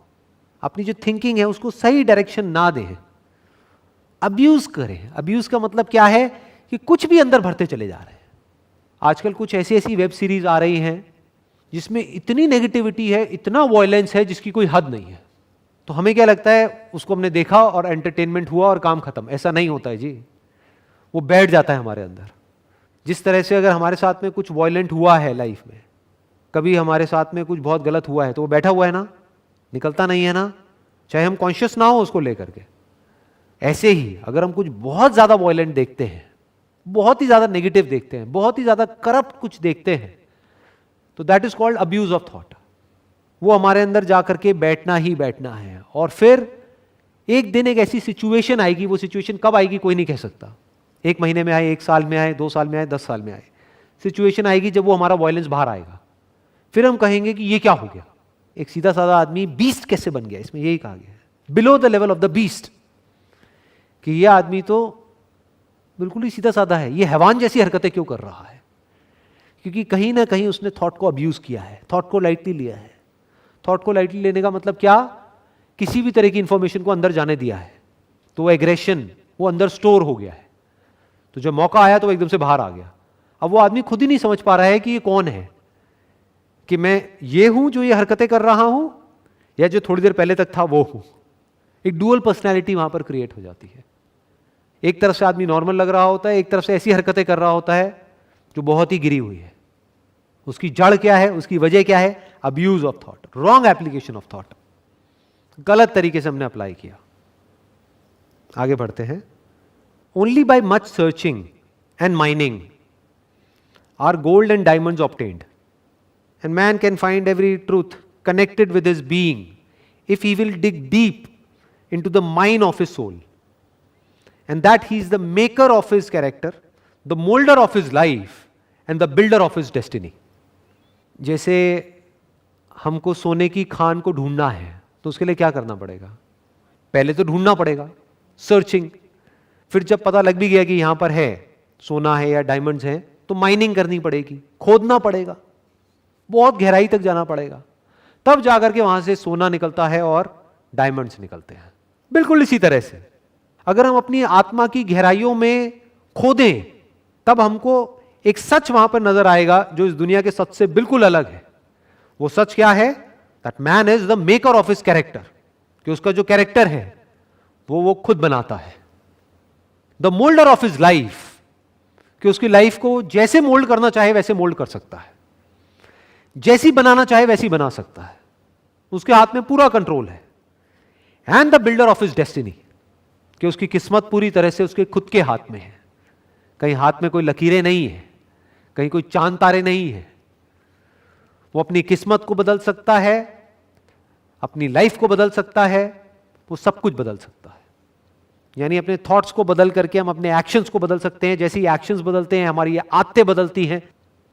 अपनी जो थिंकिंग है उसको सही डायरेक्शन ना दें, अब्यूज करें। अब्यूज का मतलब क्या है, कि कुछ भी अंदर भरते चले जा रहे हैं। आजकल कुछ ऐसी ऐसी वेब सीरीज आ रही हैं जिसमें इतनी नेगेटिविटी है, इतना वायलेंस है जिसकी कोई हद नहीं है। तो हमें क्या लगता है, उसको हमने देखा और एंटरटेनमेंट हुआ और काम खत्म। ऐसा नहीं होता है जी, वो बैठ जाता है हमारे अंदर। जिस तरह से अगर हमारे साथ में कुछ वायलेंट हुआ है लाइफ में, कभी हमारे साथ में कुछ बहुत गलत हुआ है, तो वो बैठा हुआ है ना, निकलता नहीं है ना, चाहे हम कॉन्शियस ना हो उसको लेकर के। ऐसे ही अगर हम कुछ बहुत ज्यादा वायलेंट देखते हैं, बहुत ही ज्यादा नेगेटिव देखते हैं, बहुत ही ज्यादा करप्ट कुछ देखते हैं, तो that is called abuse of thought. वो हमारे अंदर जाकर के बैठना ही बैठना है। और फिर एक दिन एक ऐसी सिचुएशन आएगी, वो सिचुएशन कब आएगी कोई नहीं कह सकता, 1 महीने में आए, 1 साल में आए, 2 साल में आए, 10 साल में आए, सिचुएशन आएगी जब वो हमारा वायलेंस बाहर आएगा। फिर हम कहेंगे कि ये क्या हो गया, एक सीधा साधा आदमी बीस्ट कैसे बन गया, इसमें यही कहा गया है, below the level of the beast, कि ये आदमी तो बिल्कुल ही सीधा साधा है, ये हैवान जैसी हरकतें क्यों कर रहा है, क्योंकि कहीं ना कहीं उसने थॉट को अब्यूज किया है, थॉट को लाइटली लिया है। थॉट को लाइटली लेने का मतलब क्या, किसी भी तरह की इंफॉर्मेशन को अंदर जाने दिया है, तो वो एग्रेशन वो अंदर स्टोर हो गया है, तो जब मौका आया तो वो एकदम से बाहर आ गया। अब वो आदमी खुद ही नहीं समझ पा रहा है कि ये कौन है, कि मैं ये हूं जो ये हरकतें कर रहा हूं, या जो थोड़ी देर पहले तक था वो हूं। एक डुअल पर्सनैलिटी वहां पर क्रिएट हो जाती है। एक तरफ से आदमी नॉर्मल लग रहा होता है, एक तरफ से ऐसी हरकतें कर रहा होता है जो बहुत ही गिरी हुई है। उसकी जड़ क्या है, उसकी वजह क्या है, abuse of thought, wrong application of thought, गलत तरीके से हमने अप्लाई किया। आगे बढ़ते हैं। Only by much searching and mining are gold and diamonds obtained, and man can find every truth connected with his being if he will dig deep into the mine of his soul, and that he is the maker of his character, the molder of his life and the builder of his destiny. जैसे हमको सोने की खान को ढूंढना है तो उसके लिए क्या करना पड़ेगा, पहले तो ढूंढना पड़ेगा, सर्चिंग। फिर जब पता लग भी गया कि यहां पर है, सोना है या डायमंड्स हैं, तो माइनिंग करनी पड़ेगी, खोदना पड़ेगा, बहुत गहराई तक जाना पड़ेगा, तब जाकर के वहां से सोना निकलता है और डायमंड्स निकलते हैं। बिल्कुल इसी तरह से अगर हम अपनी आत्मा की गहराइयों में खोदें तब हमको एक सच वहां पर नजर आएगा जो इस दुनिया के सच से बिल्कुल अलग है। वो सच क्या है? That man is the maker of his character, कि उसका जो कैरेक्टर है वो खुद बनाता है। The moulder of his life, कि उसकी लाइफ को जैसे मोल्ड करना चाहे वैसे मोल्ड कर सकता है, जैसी बनाना चाहे वैसी बना सकता है, उसके हाथ में पूरा कंट्रोल है। And the builder of his destiny, कि उसकी किस्मत पूरी तरह से उसके खुद के हाथ में है। कहीं हाथ में कोई लकीरें नहीं है, कहीं कोई चांद तारे नहीं है। वो अपनी किस्मत को बदल सकता है, अपनी लाइफ को बदल सकता है, वो सब कुछ बदल सकता है। यानी अपने थॉट्स को बदल करके हम अपने एक्शंस को बदल सकते हैं। जैसे ही एक्शंस बदलते हैं हमारी ये आदतें बदलती हैं,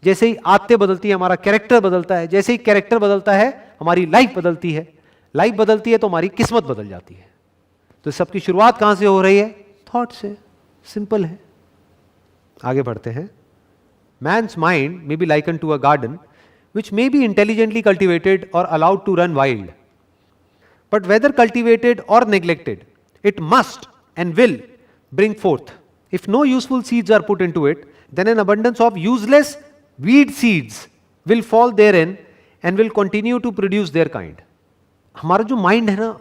जैसे ही आदतें बदलती है हमारा कैरेक्टर बदलता है, जैसे ही कैरेक्टर बदलता है हमारी लाइफ बदलती है, लाइफ बदलती है तो हमारी किस्मत बदल जाती है। तो सबकी शुरुआत कहां से हो रही है? थॉट से। सिंपल है। आगे बढ़ते हैं। Man's mind may be likened to a garden which may be intelligently cultivated or allowed to run wild. But whether cultivated or neglected, it must and will bring forth. If no useful seeds are put into it, then an abundance of useless weed seeds will fall therein and will continue to produce their kind. हमारा जो mind है ना,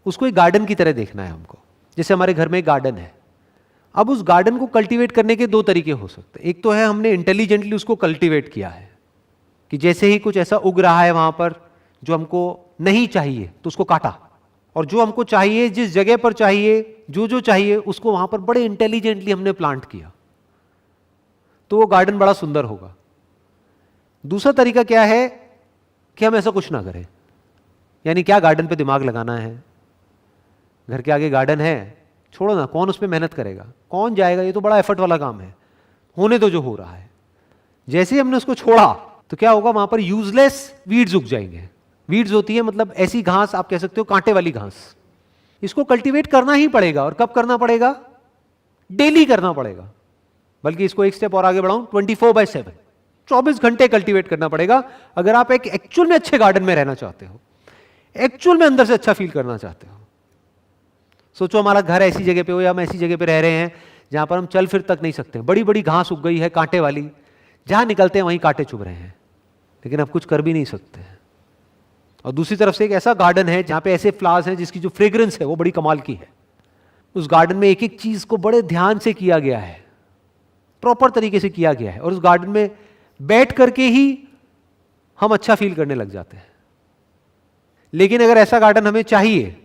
उसको एक garden की तरह देखना है हमको। जैसे हमारे घर में एक गार्डन है, अब उस गार्डन को कल्टीवेट करने के दो तरीके हो सकते हैं। एक तो है हमने इंटेलिजेंटली उसको कल्टीवेट किया है, कि जैसे ही कुछ ऐसा उग रहा है वहां पर जो हमको नहीं चाहिए तो उसको काटा, और जो हमको चाहिए, जिस जगह पर चाहिए, जो चाहिए, उसको वहां पर बड़े इंटेलिजेंटली हमने प्लांट किया, तो वो गार्डन बड़ा सुंदर होगा। दूसरा तरीका क्या है कि हम ऐसा कुछ ना करें। यानी क्या गार्डन पे दिमाग लगाना है? घर के आगे गार्डन है, छोड़ो ना, कौन उस पर मेहनत करेगा, कौन जाएगा, ये तो बड़ा एफर्ट वाला काम है, होने तो जो हो रहा है। जैसे ही हमने उसको छोड़ा तो क्या होगा, वहां पर यूजलेस वीड्स उग जाएंगे। वीड्स होती है मतलब ऐसी घास, आप कह सकते हो कांटे वाली घास। इसको कल्टीवेट करना ही पड़ेगा। और कब करना पड़ेगा? डेली करना पड़ेगा। बल्कि इसको एक स्टेप और आगे बढ़ाऊं, 24/7, 24 घंटे कल्टीवेट करना पड़ेगा अगर आप एक एक्चुअल में अच्छे गार्डन में रहना चाहते हो, एक्चुअल में अंदर से अच्छा फील करना चाहते हो। सोचो हमारा घर ऐसी जगह पे हो या हम ऐसी जगह पे रह रहे हैं जहां पर हम चल फिर तक नहीं सकते, बड़ी बड़ी घास उग गई है कांटे वाली, जहां निकलते हैं वहीं कांटे चुभ रहे हैं, लेकिन अब कुछ कर भी नहीं सकते। और दूसरी तरफ से एक ऐसा गार्डन है जहां पे ऐसे फ्लावर्स हैं जिसकी जो फ्रेग्रेंस है वो बड़ी कमाल की है। उस गार्डन में एक एक चीज को बड़े ध्यान से किया गया है, प्रॉपर तरीके से किया गया है, और उस गार्डन में बैठ करके ही हम अच्छा फील करने लग जाते हैं। लेकिन अगर ऐसा गार्डन हमें चाहिए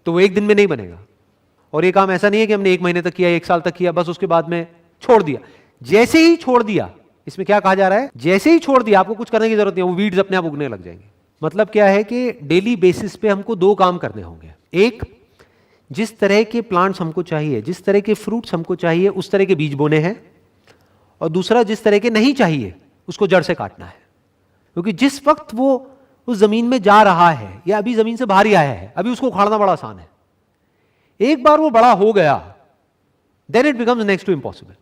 तो वो एक दिन में नहीं बनेगा। और ये काम ऐसा नहीं है कि हमने 1 महीने तक किया, 1 साल तक किया, बस उसके बाद में छोड़ दिया। जैसे ही छोड़ दिया, इसमें क्या कहा जा रहा है, जैसे ही छोड़ दिया, आपको कुछ करने की जरूरत नहीं है, वो वीड्स अपने आप उगने लग जाएंगे। मतलब क्या है कि डेली बेसिस पे हमको 2 काम करने होंगे। एक, जिस तरह के प्लांट्स हमको चाहिए, जिस तरह के फ्रूट्स हमको चाहिए, उस तरह के बीज बोने हैं। और दूसरा, जिस तरह के नहीं चाहिए उसको जड़ से काटना है। क्योंकि जिस वक्त वो उस जमीन में जा रहा है या अभी जमीन से बाहर ही आया है, अभी उसको उखाड़ना बड़ा आसान है। एक बार वो बड़ा हो गया, then it becomes next to impossible.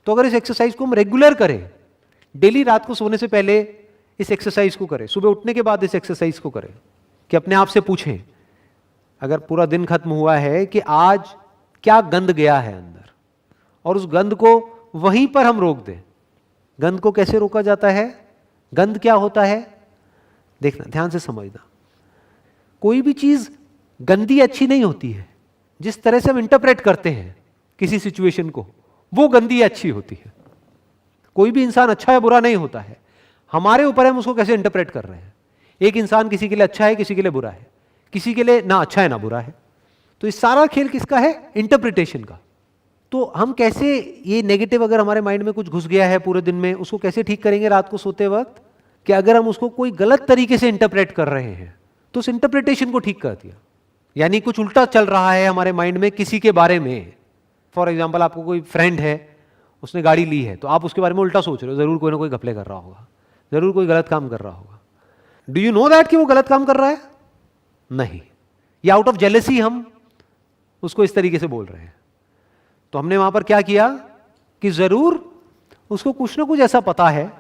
तो अगर इस एक्सरसाइज को हम रेगुलर करें, डेली रात को सोने से पहले इस एक्सरसाइज को करें, सुबह उठने के बाद इस एक्सरसाइज को करें, कि अपने आप से पूछें, अगर पूरा दिन खत्म हुआ है, कि आज क्या गंद गया है अंदर, और उस गंद को वहीं पर हम रोक दें। गंद को कैसे रोका जाता है? गंद क्या होता है? देखना, ध्यान से समझना। कोई भी चीज गंदी अच्छी नहीं होती है। जिस तरह से हम इंटरप्रेट करते हैं किसी सिचुएशन को, वो गंदी अच्छी होती है। कोई भी इंसान अच्छा या बुरा नहीं होता है, हमारे ऊपर हम उसको कैसे इंटरप्रेट कर रहे हैं। एक इंसान किसी के लिए अच्छा है, किसी के लिए बुरा है, किसी के लिए ना अच्छा है ना बुरा है। तो इस सारा खेल किसका है? इंटरप्रिटेशन का। तो हम कैसे ये नेगेटिव अगर हमारे माइंड में कुछ घुस गया है पूरे दिन में, उसको कैसे ठीक करेंगे रात को सोते वक्त? कि अगर हम उसको कोई गलत तरीके से इंटरप्रेट कर रहे हैं तो उस इंटरप्रिटेशन को ठीक कर दिया। यानी कुछ उल्टा चल रहा है हमारे माइंड में किसी के बारे में। फॉर एग्जाम्पल, आपको कोई फ्रेंड है, उसने गाड़ी ली है, तो आप उसके बारे में उल्टा सोच रहे हो, जरूर कोई ना कोई घपले कर रहा होगा, जरूर कोई गलत काम कर रहा होगा। डू यू नो दैट कि वो गलत काम कर रहा है? नहीं। या आउट ऑफ जेलसी हम उसको इस तरीके से बोल रहे हैं। तो हमने वहां पर क्या किया कि जरूर उसको कुछ ना कुछ ऐसा पता है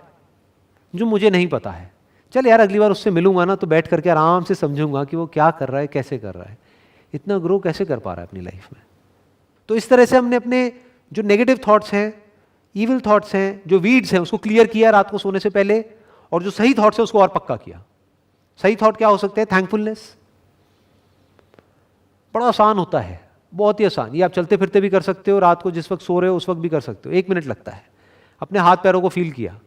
जो मुझे नहीं पता है, चल यार अगली बार उससे मिलूंगा ना तो बैठ करके आराम से समझूंगा कि वो क्या कर रहा है, कैसे कर रहा है, इतना ग्रो कैसे कर पा रहा है अपनी लाइफ में। तो इस तरह से हमने अपने जो नेगेटिव थॉट्स हैं, इविल थॉट्स हैं, जो वीड्स हैं, उसको क्लियर किया रात को सोने से पहले, और जो सही थॉट्स है उसको और पक्का किया। सही थॉट क्या हो सकते हैं? थैंकफुलनेस। बड़ा आसान होता है, बहुत ही आसान। ये आप चलते फिरते भी कर सकते हो, रात को जिस वक्त सो रहे हो उस वक्त भी कर सकते हो। 1 मिनट लगता है। अपने हाथ पैरों को फील किया,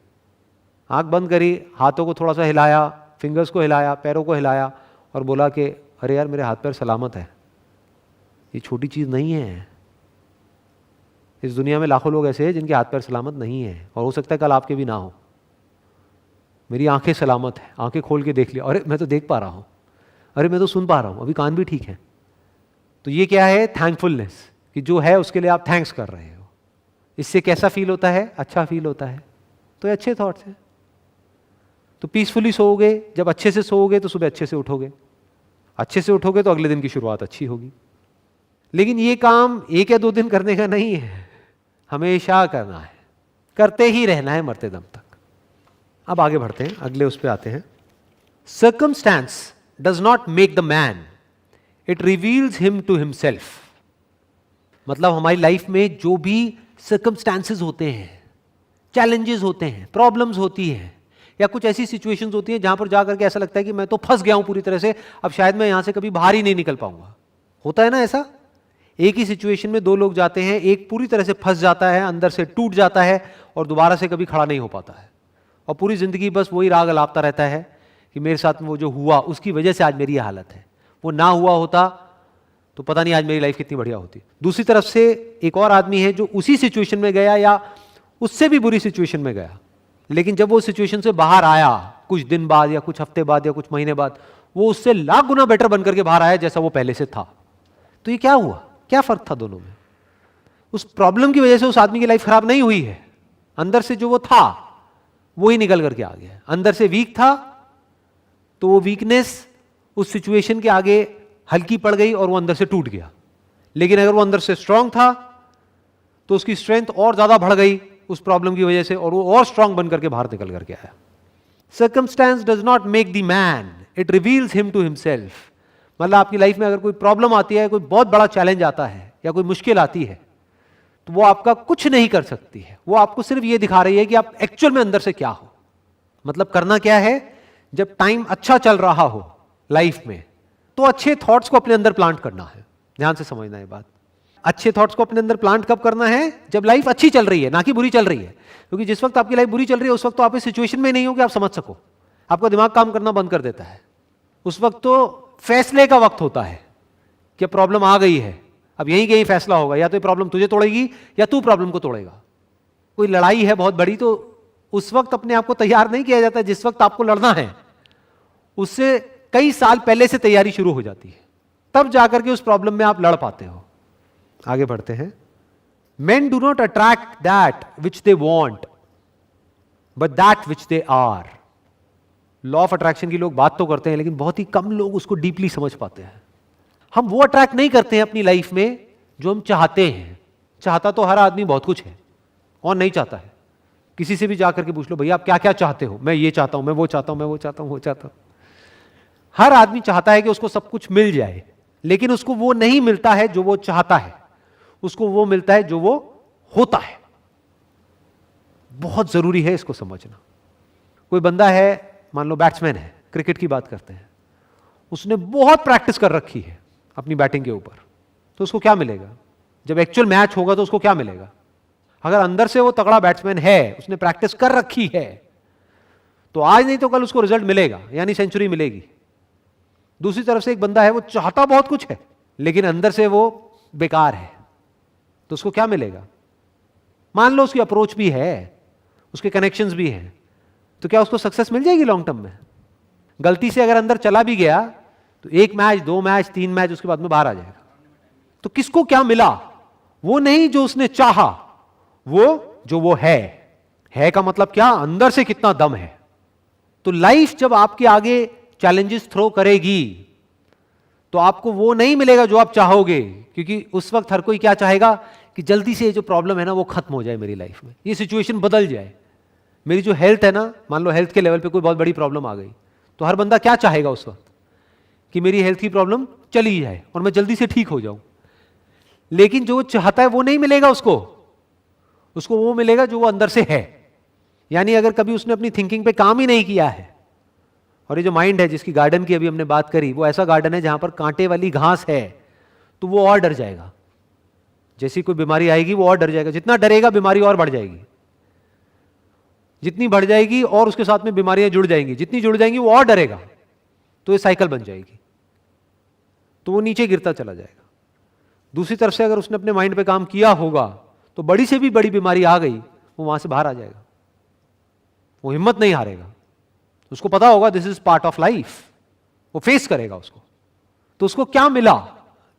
आंख बंद करी, हाथों को थोड़ा सा हिलाया, फिंगर्स को हिलाया, पैरों को हिलाया और बोला कि अरे यार मेरे हाथ पैर सलामत है। ये छोटी चीज़ नहीं है। इस दुनिया में लाखों लोग ऐसे हैं जिनके हाथ पैर सलामत नहीं है, और हो सकता है कल आपके भी ना हो। मेरी आंखें सलामत हैं, आंखें खोल के देख लिया, अरे मैं तो देख पा रहा हूँ, अरे मैं तो सुन पा रहा हूँ, अभी कान भी ठीक है। तो ये क्या है? थैंकफुलनेस, कि जो है उसके लिए आप थैंक्स कर रहे हो। इससे कैसा फील होता है? अच्छा फील होता है। तो ये अच्छे थॉट्स हैं। तो पीसफुली सोओगे, जब अच्छे से सोओगे तो सुबह अच्छे से उठोगे, अच्छे से उठोगे तो अगले दिन की शुरुआत अच्छी होगी। लेकिन ये काम 1 या 2 दिन करने का नहीं है, हमेशा करना है, करते ही रहना है मरते दम तक। अब आगे बढ़ते हैं, अगले उस पे आते हैं। Circumstance does not make the man, it reveals him to himself. मतलब हमारी लाइफ में जो भी सर्कमस्टेंसेस होते हैं, चैलेंजेस होते हैं, प्रॉब्लम्स होती हैं, या कुछ ऐसी सिचुएशंस होती हैं जहां पर जाकर के ऐसा लगता है कि मैं तो फंस गया हूं पूरी तरह से, अब शायद मैं यहां से कभी बाहर ही नहीं निकल पाऊंगा। होता है ना ऐसा? एक ही सिचुएशन में 2 लोग जाते हैं, एक पूरी तरह से फंस जाता है, अंदर से टूट जाता है और दोबारा से कभी खड़ा नहीं हो पाता है, और पूरी जिंदगी बस वही राग अलापता रहता है कि मेरे साथ में वो जो हुआ उसकी वजह से आज मेरी हालत है, वो ना हुआ होता तो पता नहीं आज मेरी लाइफ कितनी बढ़िया होती। दूसरी तरफ से एक और आदमी है जो उसी सिचुएशन में गया या उससे भी बुरी सिचुएशन में गया, लेकिन जब वो सिचुएशन से बाहर आया कुछ दिन बाद या कुछ हफ्ते बाद या कुछ महीने बाद, वो उससे लाख गुना बेटर बनकर के बाहर आया जैसा वो पहले से था। तो ये क्या हुआ? क्या फर्क था दोनों में? उस प्रॉब्लम की वजह से उस आदमी की लाइफ खराब नहीं हुई है, अंदर से जो वो था वो ही निकल करके आ गया। अंदर से वीक था तो वो वीकनेस उस सिचुएशन के आगे हल्की पड़ गई और वो अंदर से टूट गया। लेकिन अगर वो अंदर से स्ट्रांग था तो उसकी स्ट्रेंथ और ज्यादा बढ़ गई उस प्रॉब्लम की वजह से, और वो और स्ट्रांग बन करके बाहर निकल करके आया। Circumstance does not make the man, it reveals him to himself. मतलब आपकी लाइफ में अगर कोई प्रॉब्लम आती है, कोई बहुत बड़ा चैलेंज आता है या कोई मुश्किल आती है, तो वो आपका कुछ नहीं कर सकती है, वो आपको सिर्फ ये दिखा रही है कि आप एक्चुअल में अंदर से क्या हो। मतलब करना क्या है? जब टाइम अच्छा चल रहा हो लाइफ में तो अच्छे थॉट्स को अपने अंदर प्लांट करना है। ध्यान से समझना ये बात। अच्छे थॉट्स को अपने अंदर प्लांट कब करना है? जब लाइफ अच्छी चल रही है, ना कि बुरी चल रही है। क्योंकि जिस वक्त आपकी लाइफ बुरी चल रही है उस वक्त तो आप इस सिचुएशन में नहीं हो कि आप समझ सको, आपका दिमाग काम करना बंद कर देता है। उस वक्त तो फैसले का वक्त होता है कि प्रॉब्लम आ गई है, अब यहीं कहीं फैसला होगा, या तो ये प्रॉब्लम तुझे तोड़ेगी या तू प्रॉब्लम को तोड़ेगा। कोई लड़ाई है बहुत बड़ी, तो उस वक्त अपने आप को तैयार नहीं किया जाता। जिस वक्त आपको लड़ना है उससे कई साल पहले से तैयारी शुरू हो जाती है, तब जाकर के उस प्रॉब्लम में आप लड़ पाते हो। आगे बढ़ते हैं। Men do not attract that which they want, but that which they are. Law of attraction की लोग बात तो करते हैं, लेकिन बहुत ही कम लोग उसको डीपली समझ पाते हैं। हम वो अट्रैक्ट नहीं करते हैं अपनी लाइफ में जो हम चाहते हैं। चाहता तो हर आदमी बहुत कुछ है, और नहीं चाहता है? किसी से भी जाकर के पूछ लो, भैया आप क्या क्या चाहते हो? मैं ये चाहता हूं, मैं वो चाहता हूं, मैं वो चाहता हूं, वो चाहता हूं। हर आदमी चाहता है कि उसको सब कुछ मिल जाए, लेकिन उसको वो नहीं मिलता है जो वो चाहता है, उसको वो मिलता है जो वो होता है। बहुत जरूरी है इसको समझना। कोई बंदा है, मान लो बैट्समैन है, क्रिकेट की बात करते हैं, उसने बहुत प्रैक्टिस कर रखी है अपनी बैटिंग के ऊपर, तो उसको क्या मिलेगा? जब एक्चुअल मैच होगा तो उसको क्या मिलेगा? अगर अंदर से वो तगड़ा बैट्समैन है, उसने प्रैक्टिस कर रखी है, तो आज नहीं तो कल उसको रिजल्ट मिलेगा, यानी सेंचुरी मिलेगी। दूसरी तरफ से एक बंदा है, वो चाहता बहुत कुछ है लेकिन अंदर से वो बेकार है, तो उसको क्या मिलेगा? मान लो उसकी अप्रोच भी है, उसके कनेक्शंस भी हैं, तो क्या उसको सक्सेस मिल जाएगी लॉन्ग टर्म में? गलती से अगर अंदर चला भी गया तो 1 मैच, 2 मैच, 3 मैच उसके बाद में बाहर आ जाएगा। तो किसको क्या मिला? वो नहीं जो उसने चाहा, वो जो वो है का मतलब क्या? अंदर से कितना दम है। तो लाइफ जब आपके आगे चैलेंजेस थ्रो करेगी तो आपको वो नहीं मिलेगा जो आप चाहोगे, क्योंकि उस वक्त हर कोई क्या चाहेगा कि जल्दी से ये जो प्रॉब्लम है ना वो खत्म हो जाए मेरी लाइफ में, ये सिचुएशन बदल जाए, मेरी जो हेल्थ है ना, मान लो हेल्थ के लेवल पे कोई बहुत बड़ी प्रॉब्लम आ गई, तो हर बंदा क्या चाहेगा उस वक्त कि मेरी हेल्थ की प्रॉब्लम चली जाए और मैं जल्दी से ठीक हो जाऊं। लेकिन जो चाहता है वो नहीं मिलेगा उसको, उसको वो मिलेगा जो वो अंदर से है। यानी अगर कभी उसने अपनी थिंकिंग पे काम ही नहीं किया है, और ये जो माइंड है जिसकी गार्डन की अभी हमने बात करी, वो ऐसा गार्डन है जहां पर कांटे वाली घास है, तो वो और डर जाएगा। जैसी कोई बीमारी आएगी वो और डर जाएगा, जितना डरेगा बीमारी और बढ़ जाएगी, जितनी बढ़ जाएगी और उसके साथ में बीमारियां जुड़ जाएंगी, जितनी जुड़ जाएंगी वो और डरेगा, तो ये साइकिल बन जाएगी, तो वो नीचे गिरता चला जाएगा। दूसरी तरफ से अगर उसने अपने माइंड पे काम किया होगा तो बड़ी से भी बड़ी बीमारी आ गई, वो वहां से बाहर आ जाएगा, वो हिम्मत नहीं हारेगा, उसको पता होगा this is part of life, वो फेस करेगा उसको। तो उसको क्या मिला,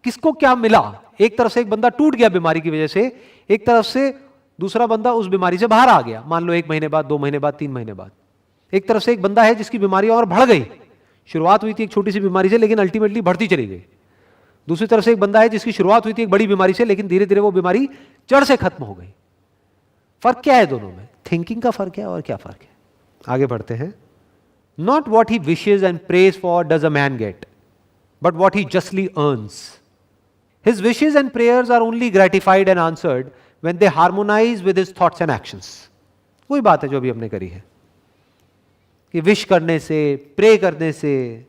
किसको क्या मिला? एक तरफ से एक बंदा टूट गया बीमारी की वजह से, एक तरफ से दूसरा बंदा उस बीमारी से बाहर आ गया, मान लो 1 महीने बाद, 2 महीने बाद, 3 महीने बाद। एक तरफ से एक बंदा है जिसकी बीमारी और बढ़ गई, शुरुआत हुई थी एक छोटी सी बीमारी से लेकिन अल्टीमेटली बढ़ती चली गई। दूसरी तरफ से एक बंदा है जिसकी शुरुआत हुई थी एक बड़ी बीमारी से लेकिन धीरे धीरे वो बीमारी जड़ से खत्म हो गई। फर्क क्या है दोनों में? थिंकिंग का फर्क है। और क्या फर्क है? आगे बढ़ते हैं। Not what he wishes and prays for does a man get, but what he justly earns. His wishes and prayers are only gratified and answered when they harmonise with his thoughts and actions. वही बात है जो अभी हमने करी है कि wish करने से, प्रे करने से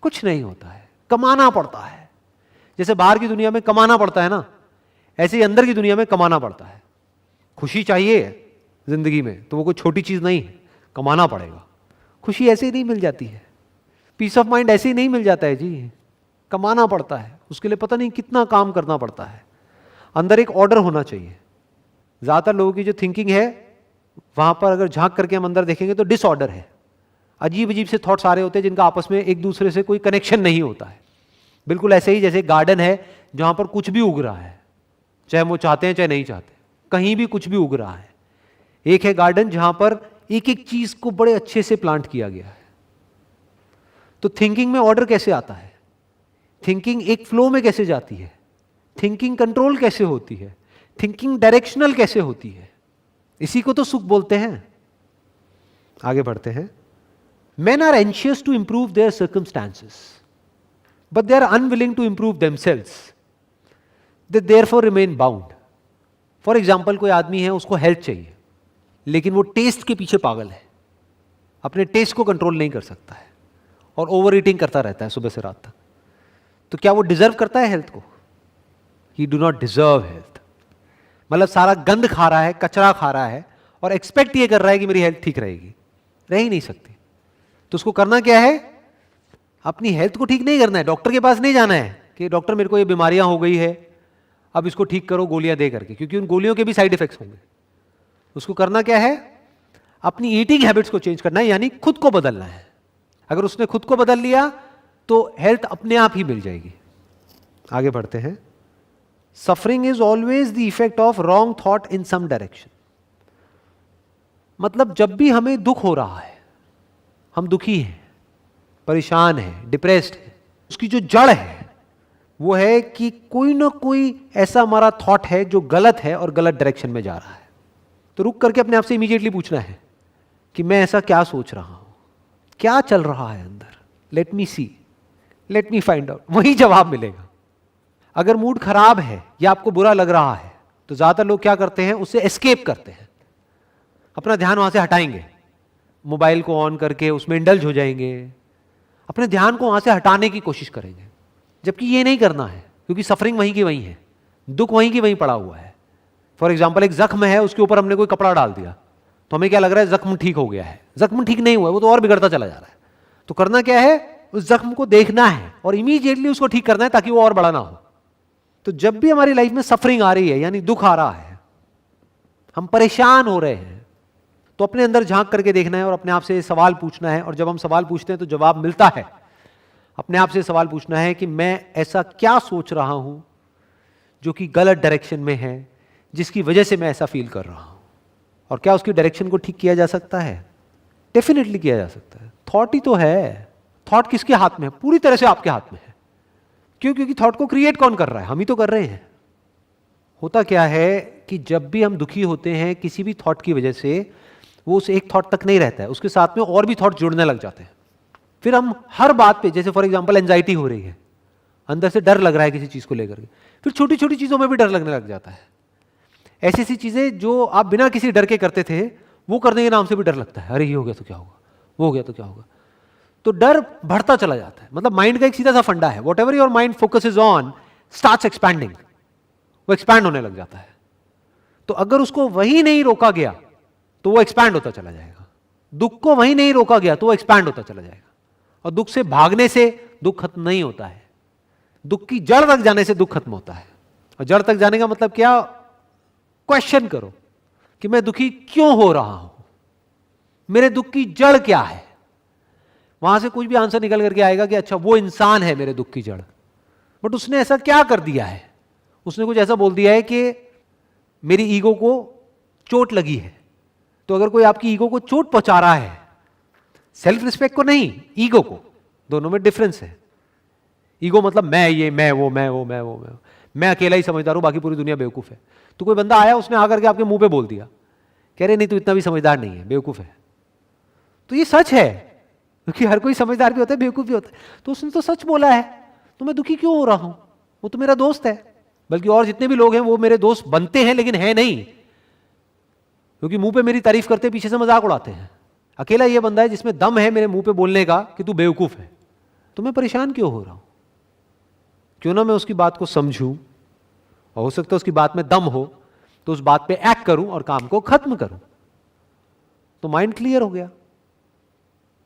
कुछ नहीं होता है, कमाना पड़ता है। जैसे बाहर की दुनिया में कमाना पड़ता है ना, ऐसे ही अंदर की दुनिया में कमाना पड़ता है। खुशी चाहिए जिंदगी में तो वो कोई छोटी चीज नहीं है, कमाना पड़ेगा। खुशी ऐसे ही नहीं मिल जाती है, पीस ऑफ माइंड ऐसे ही नहीं मिल जाता है जी, कमाना पड़ता है। उसके लिए पता नहीं कितना काम करना पड़ता है। अंदर एक ऑर्डर होना चाहिए। ज्यादातर लोगों की जो थिंकिंग है वहां पर अगर झांक करके हम अंदर देखेंगे तो डिसऑर्डर है, अजीब अजीब से थॉट्स आ रहे होते हैं जिनका आपस में एक दूसरे से कोई कनेक्शन नहीं होता है। बिल्कुल ऐसे ही जैसे गार्डन है जहां पर कुछ भी उग रहा है, चाहे वो चाहते हैं चाहे नहीं चाहते, कहीं भी कुछ भी उग रहा है। एक है गार्डन जहां पर एक एक चीज को बड़े अच्छे से प्लांट किया गया है। तो थिंकिंग में ऑर्डर कैसे आता है? थिंकिंग एक फ्लो में कैसे जाती है? थिंकिंग कंट्रोल कैसे होती है? थिंकिंग डायरेक्शनल कैसे होती है? इसी को तो सुख बोलते हैं। आगे बढ़ते हैं। Men are anxious to improve their circumstances, but they are unwilling to improve themselves. They therefore remain bound. For example, कोई आदमी है, उसको हेल्थ चाहिए, लेकिन वो टेस्ट के पीछे पागल है, अपने टेस्ट को कंट्रोल नहीं कर सकता है और ओवर ईटिंग करता रहता है सुबह से रात तक। तो क्या वो डिजर्व करता है हेल्थ को? He do not deserve health. मतलब सारा गंद खा रहा है, कचरा खा रहा है और एक्सपेक्ट ये कर रहा है कि मेरी हेल्थ ठीक रहेगी। रह ही नहीं सकती। तो उसको करना क्या है? अपनी हेल्थ को ठीक नहीं करना है, डॉक्टर के पास नहीं जाना है कि डॉक्टर मेरे को ये बीमारियां हो गई है, अब इसको ठीक करो गोलियां दे करके, क्योंकि उन गोलियों के भी साइड इफेक्ट्स होंगे। उसको करना क्या है? अपनी ईटिंग हैबिट्स को चेंज करना है, यानी खुद को बदलना है। अगर उसने खुद को बदल लिया तो हेल्थ अपने आप ही मिल जाएगी। आगे बढ़ते हैं। Suffering is always the effect of wrong thought in some direction. मतलब जब भी हमें दुख हो रहा है, हम दुखी हैं, परेशान हैं, डिप्रेस्ड हैं, उसकी जो जड़ है वो है कि कोई ना कोई ऐसा हमारा थॉट है जो गलत है और गलत डायरेक्शन में जा रहा है। तो रुक करके अपने आप से इमीडिएटली पूछना है कि मैं ऐसा क्या सोच रहा हूं, क्या चल रहा है अंदर, लेट मी सी, लेट मी फाइंड आउट। वही जवाब मिलेगा। अगर मूड खराब है या आपको बुरा लग रहा है तो ज्यादातर लोग क्या करते हैं? उससे एस्केप करते हैं, अपना ध्यान वहां से हटाएंगे, मोबाइल को ऑन करके उसमें इंडल्ज हो जाएंगे, अपने ध्यान को वहां से हटाने की कोशिश करेंगे। जबकि ये नहीं करना है, क्योंकि सफरिंग वहीं की वहीं है, दुख वहीं की वहीं पड़ा हुआ है। फॉर एग्जाम्पल, एक जख्म है, उसके ऊपर हमने कोई कपड़ा डाल दिया तो हमें क्या लग रहा है? जख्म ठीक हो गया है। जख्म ठीक नहीं हुआ है, वो तो और बिगड़ता चला जा रहा है। तो करना क्या है? उस जख्म को देखना है और इमीडिएटली उसको ठीक करना है ताकि वो और बड़ा ना हो। तो जब भी हमारी लाइफ में सफरिंग आ रही है, यानी दुख आ रहा है, हम परेशान हो रहे हैं, तो अपने अंदर झांक करके देखना है और अपने आप से सवाल पूछना है। और जब हम सवाल पूछते हैं तो जवाब मिलता है। अपने आप से सवाल पूछना है कि मैं ऐसा क्या सोच रहा हूं जो कि गलत डायरेक्शन में है, जिसकी वजह से मैं ऐसा फील कर रहा हूं, और क्या उसकी डायरेक्शन को ठीक किया जा सकता है? डेफिनेटली किया जा सकता है। थॉट ही तो है। थॉट किसके हाथ में है? पूरी तरह से आपके हाथ में है। क्यों? क्योंकि थॉट को क्रिएट कौन कर रहा है? हम ही तो कर रहे हैं। होता क्या है कि जब भी हम दुखी होते हैं किसी भी थॉट की वजह से, वो उस एक थॉट तक नहीं रहता है, उसके साथ में और भी थॉट जुड़ने लग जाते हैं। फिर हम हर बात पे, जैसे फॉर एग्जांपल एंजाइटी हो रही है, अंदर से डर लग रहा है किसी चीज को लेकर के, फिर छोटी छोटी चीजों में भी डर लगने लग जाता है। ऐसी ऐसी चीजें जो आप बिना किसी डर के करते थे, वो करने के नाम से भी डर लगता है, अरे ये हो गया तो क्या होगा, वो हो गया तो क्या होगा। तो डर बढ़ता चला जाता है। मतलब माइंड का एक सीधा सा फंडा है, what ever your mind focuses on starts expanding, वो एक्सपैंड होने लग जाता है। तो अगर उसको वही नहीं रोका गया तो वो एक्सपैंड होता चला जाएगा। दुख को वही नहीं रोका गया तो वो एक्सपैंड होता चला जाएगा। और दुख से भागने से दुख खत्म नहीं होता है, दुख की जड़ तक जाने से दुख खत्म होता है। और जड़ तक जाने का मतलब क्या? क्वेश्चन करो कि मैं दुखी क्यों हो रहा हूं, मेरे दुख की जड़ क्या है। वहां से कुछ भी आंसर निकल करके आएगा कि अच्छा वो इंसान है मेरे दुख की जड़। बट उसने ऐसा क्या कर दिया है? उसने कुछ ऐसा बोल दिया है कि मेरी ईगो को चोट लगी है। तो अगर कोई आपकी ईगो को चोट पहुंचा रहा है, सेल्फ रिस्पेक्ट को नहीं, ईगो को, दोनों में डिफरेंस है। ईगो मतलब मैं ये, मैं वो, मैं वो, मैं वो, मैं अकेला ही समझदार हूं, बाकी पूरी दुनिया बेवकूफ है। तो कोई बंदा आया, उसने आकर के आपके मुंह पे बोल दिया, कह रहे नहीं तू इतना भी समझदार नहीं है, बेवकूफ है। तो ये सच है, क्योंकि हर कोई समझदार भी होता है, बेवकूफ भी होता है। तो उसने तो सच बोला है, तो मैं दुखी क्यों हो रहा हूं? वो तो मेरा दोस्त है। बल्कि और जितने भी लोग हैं वो मेरे दोस्त बनते हैं, लेकिन है नहीं, क्योंकि मुंह पे मेरी तारीफ करते पीछे से मजाक उड़ाते हैं। अकेला ये बंदा है जिसमें दम है मेरे मुंह पे बोलने का कि तू बेवकूफ है। तो मैं परेशान क्यों हो रहा हूं? क्यों ना मैं उसकी बात को समझूं, और हो सकता है उसकी बात में दम हो तो उस बात पे एक्ट करूं और काम को खत्म करूं। तो माइंड क्लियर हो गया।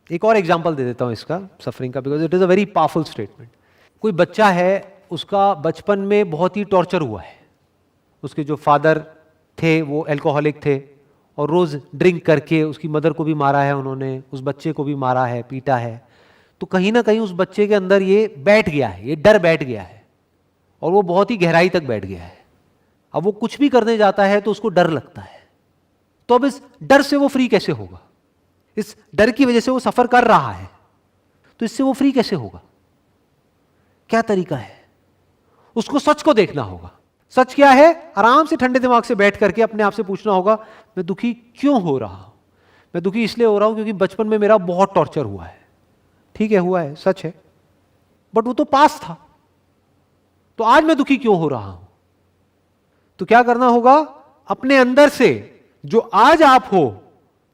एक और एग्जांपल दे देता हूं इसका, सफरिंग का, because it is a very powerful statement. कोई बच्चा है, उसका बचपन में बहुत ही टॉर्चर हुआ है। उसके जो फादर थे वो अल्कोहलिक थे, और रोज ड्रिंक करके उसकी मदर को भी मारा है उन्होंने, उस बच्चे को भी मारा है, पीटा है। तो कहीं ना कहीं उस बच्चे के अंदर ये बैठ गया है, ये डर बैठ गया है, और वो बहुत ही गहराई तक बैठ गया है। अब वो कुछ भी करने जाता है तो उसको डर लगता है। तो अब इस डर से वो फ्री कैसे होगा? इस डर की वजह से वो सफर कर रहा है, तो इससे वो फ्री कैसे होगा? क्या तरीका है? उसको सच को देखना होगा। सच क्या है? आराम से ठंडे दिमाग से बैठ करके अपने आप से पूछना होगा, मैं दुखी क्यों हो रहा हूं? मैं दुखी इसलिए हो रहा हूं क्योंकि बचपन में मेरा बहुत टॉर्चर हुआ है। ठीक है, हुआ है, सच है, बट वो तो पास था। तो आज मैं दुखी क्यों हो रहा हूं? तो क्या करना होगा? अपने अंदर से जो आज आप हो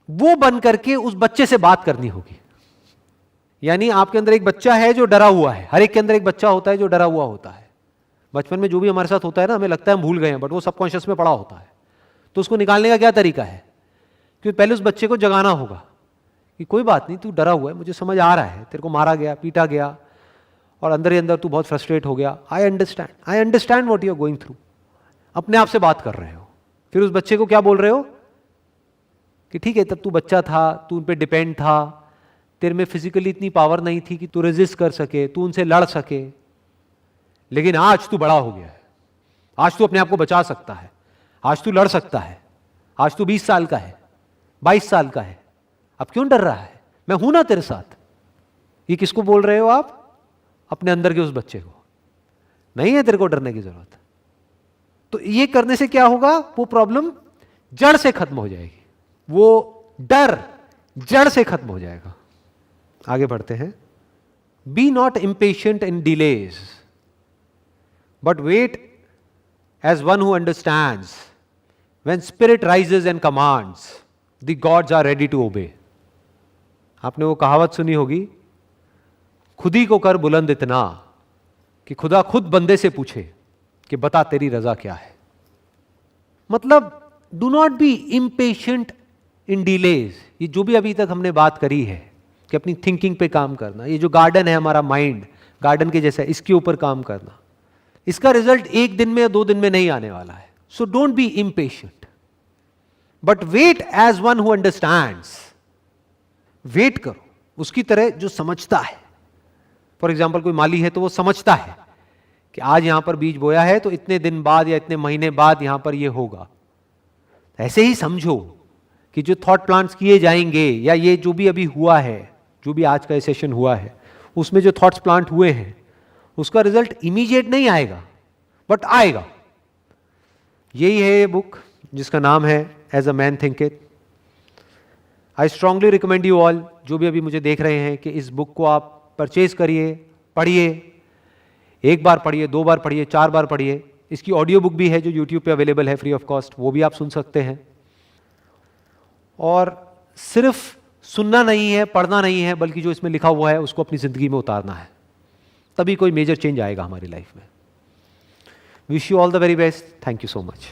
वो बन करके उस बच्चे से बात करनी होगी। यानी आपके अंदर एक बच्चा है जो डरा हुआ है। हर एक के अंदर एक बच्चा होता है जो डरा हुआ होता है। बचपन में जो भी हमारे साथ होता है ना, हमें लगता है हम भूल गए हैं, बट वो सबकॉन्शियस में पड़ा होता है। तो उसको निकालने का क्या तरीका है? क्योंकि पहले उस बच्चे को जगाना होगा कि कोई बात नहीं, तू डरा हुआ है, मुझे समझ आ रहा है, तेरे को मारा गया, पीटा गया, और अंदर ही अंदर तू बहुत फ्रस्ट्रेट हो गया। I understand what you are going through. अपने आप से बात कर रहे हो। फिर उस बच्चे को क्या बोल रहे हो कि ठीक है, तब तू बच्चा था, तू उन पे डिपेंड था, तेरे में फिजिकली इतनी पावर नहीं थी कि तू रेजिस्ट कर सके, तू उनसे लड़ सके, लेकिन आज तू बड़ा हो गया है, आज तू अपने आप को बचा सकता है, आज तू लड़ सकता है, आज तू 20 साल का है, 22 साल का है, अब क्यों डर रहा है? मैं हूं ना तेरे साथ। ये किसको बोल रहे हो आप? अपने अंदर के उस बच्चे को। नहीं है तेरे को डरने की जरूरत। तो ये करने से क्या होगा? वो प्रॉब्लम जड़ से खत्म हो जाएगी, वो डर जड़ से खत्म हो जाएगा। आगे बढ़ते हैं। Be not impatient in delays, but wait as one who understands when spirit rises and commands the gods are ready to obey. आपने वो कहावत सुनी होगी, खुद ही को कर बुलंद इतना कि खुदा खुद बंदे से पूछे कि बता तेरी रजा क्या है। मतलब do not be impatient in delays. ये जो भी अभी तक हमने बात करी है कि अपनी थिंकिंग पे काम करना, ये जो गार्डन है हमारा माइंड, गार्डन के जैसा, इसके ऊपर काम करना, इसका रिजल्ट एक दिन में या 2 दिन में नहीं आने वाला है। So don't be impatient, but wait as one who understands. Wait करो उसकी तरह जो समझता है। फॉर एग्जाम्पल कोई माली है तो वो समझता है कि आज यहां पर बीज बोया है तो इतने दिन बाद या इतने महीने बाद यहां पर ये होगा। ऐसे ही समझो कि जो थॉट प्लांट्स किए जाएंगे, या ये जो भी अभी हुआ है, जो भी आज का सेशन हुआ है, उसमें जो थॉट्स प्लांट हुए हैं, उसका रिजल्ट इमीडिएट नहीं आएगा, बट आएगा। यही है ये बुक जिसका नाम है as a man thinketh. I strongly recommend you all, जो भी अभी मुझे देख रहे हैं, कि इस बुक को आप परचेज करिए, पढ़िए, एक बार पढ़िए, 2 बार पढ़िए, 4 बार पढ़िए। इसकी ऑडियो बुक भी है जो यूट्यूब पे अवेलेबल है फ्री ऑफ कॉस्ट, वो भी आप सुन सकते हैं। और सिर्फ सुनना नहीं है, पढ़ना नहीं है, बल्कि जो इसमें लिखा हुआ है उसको अपनी ज़िंदगी में उतारना है, तभी कोई मेजर चेंज आएगा हमारी लाइफ में। Wish you all the very best. Thank you so much.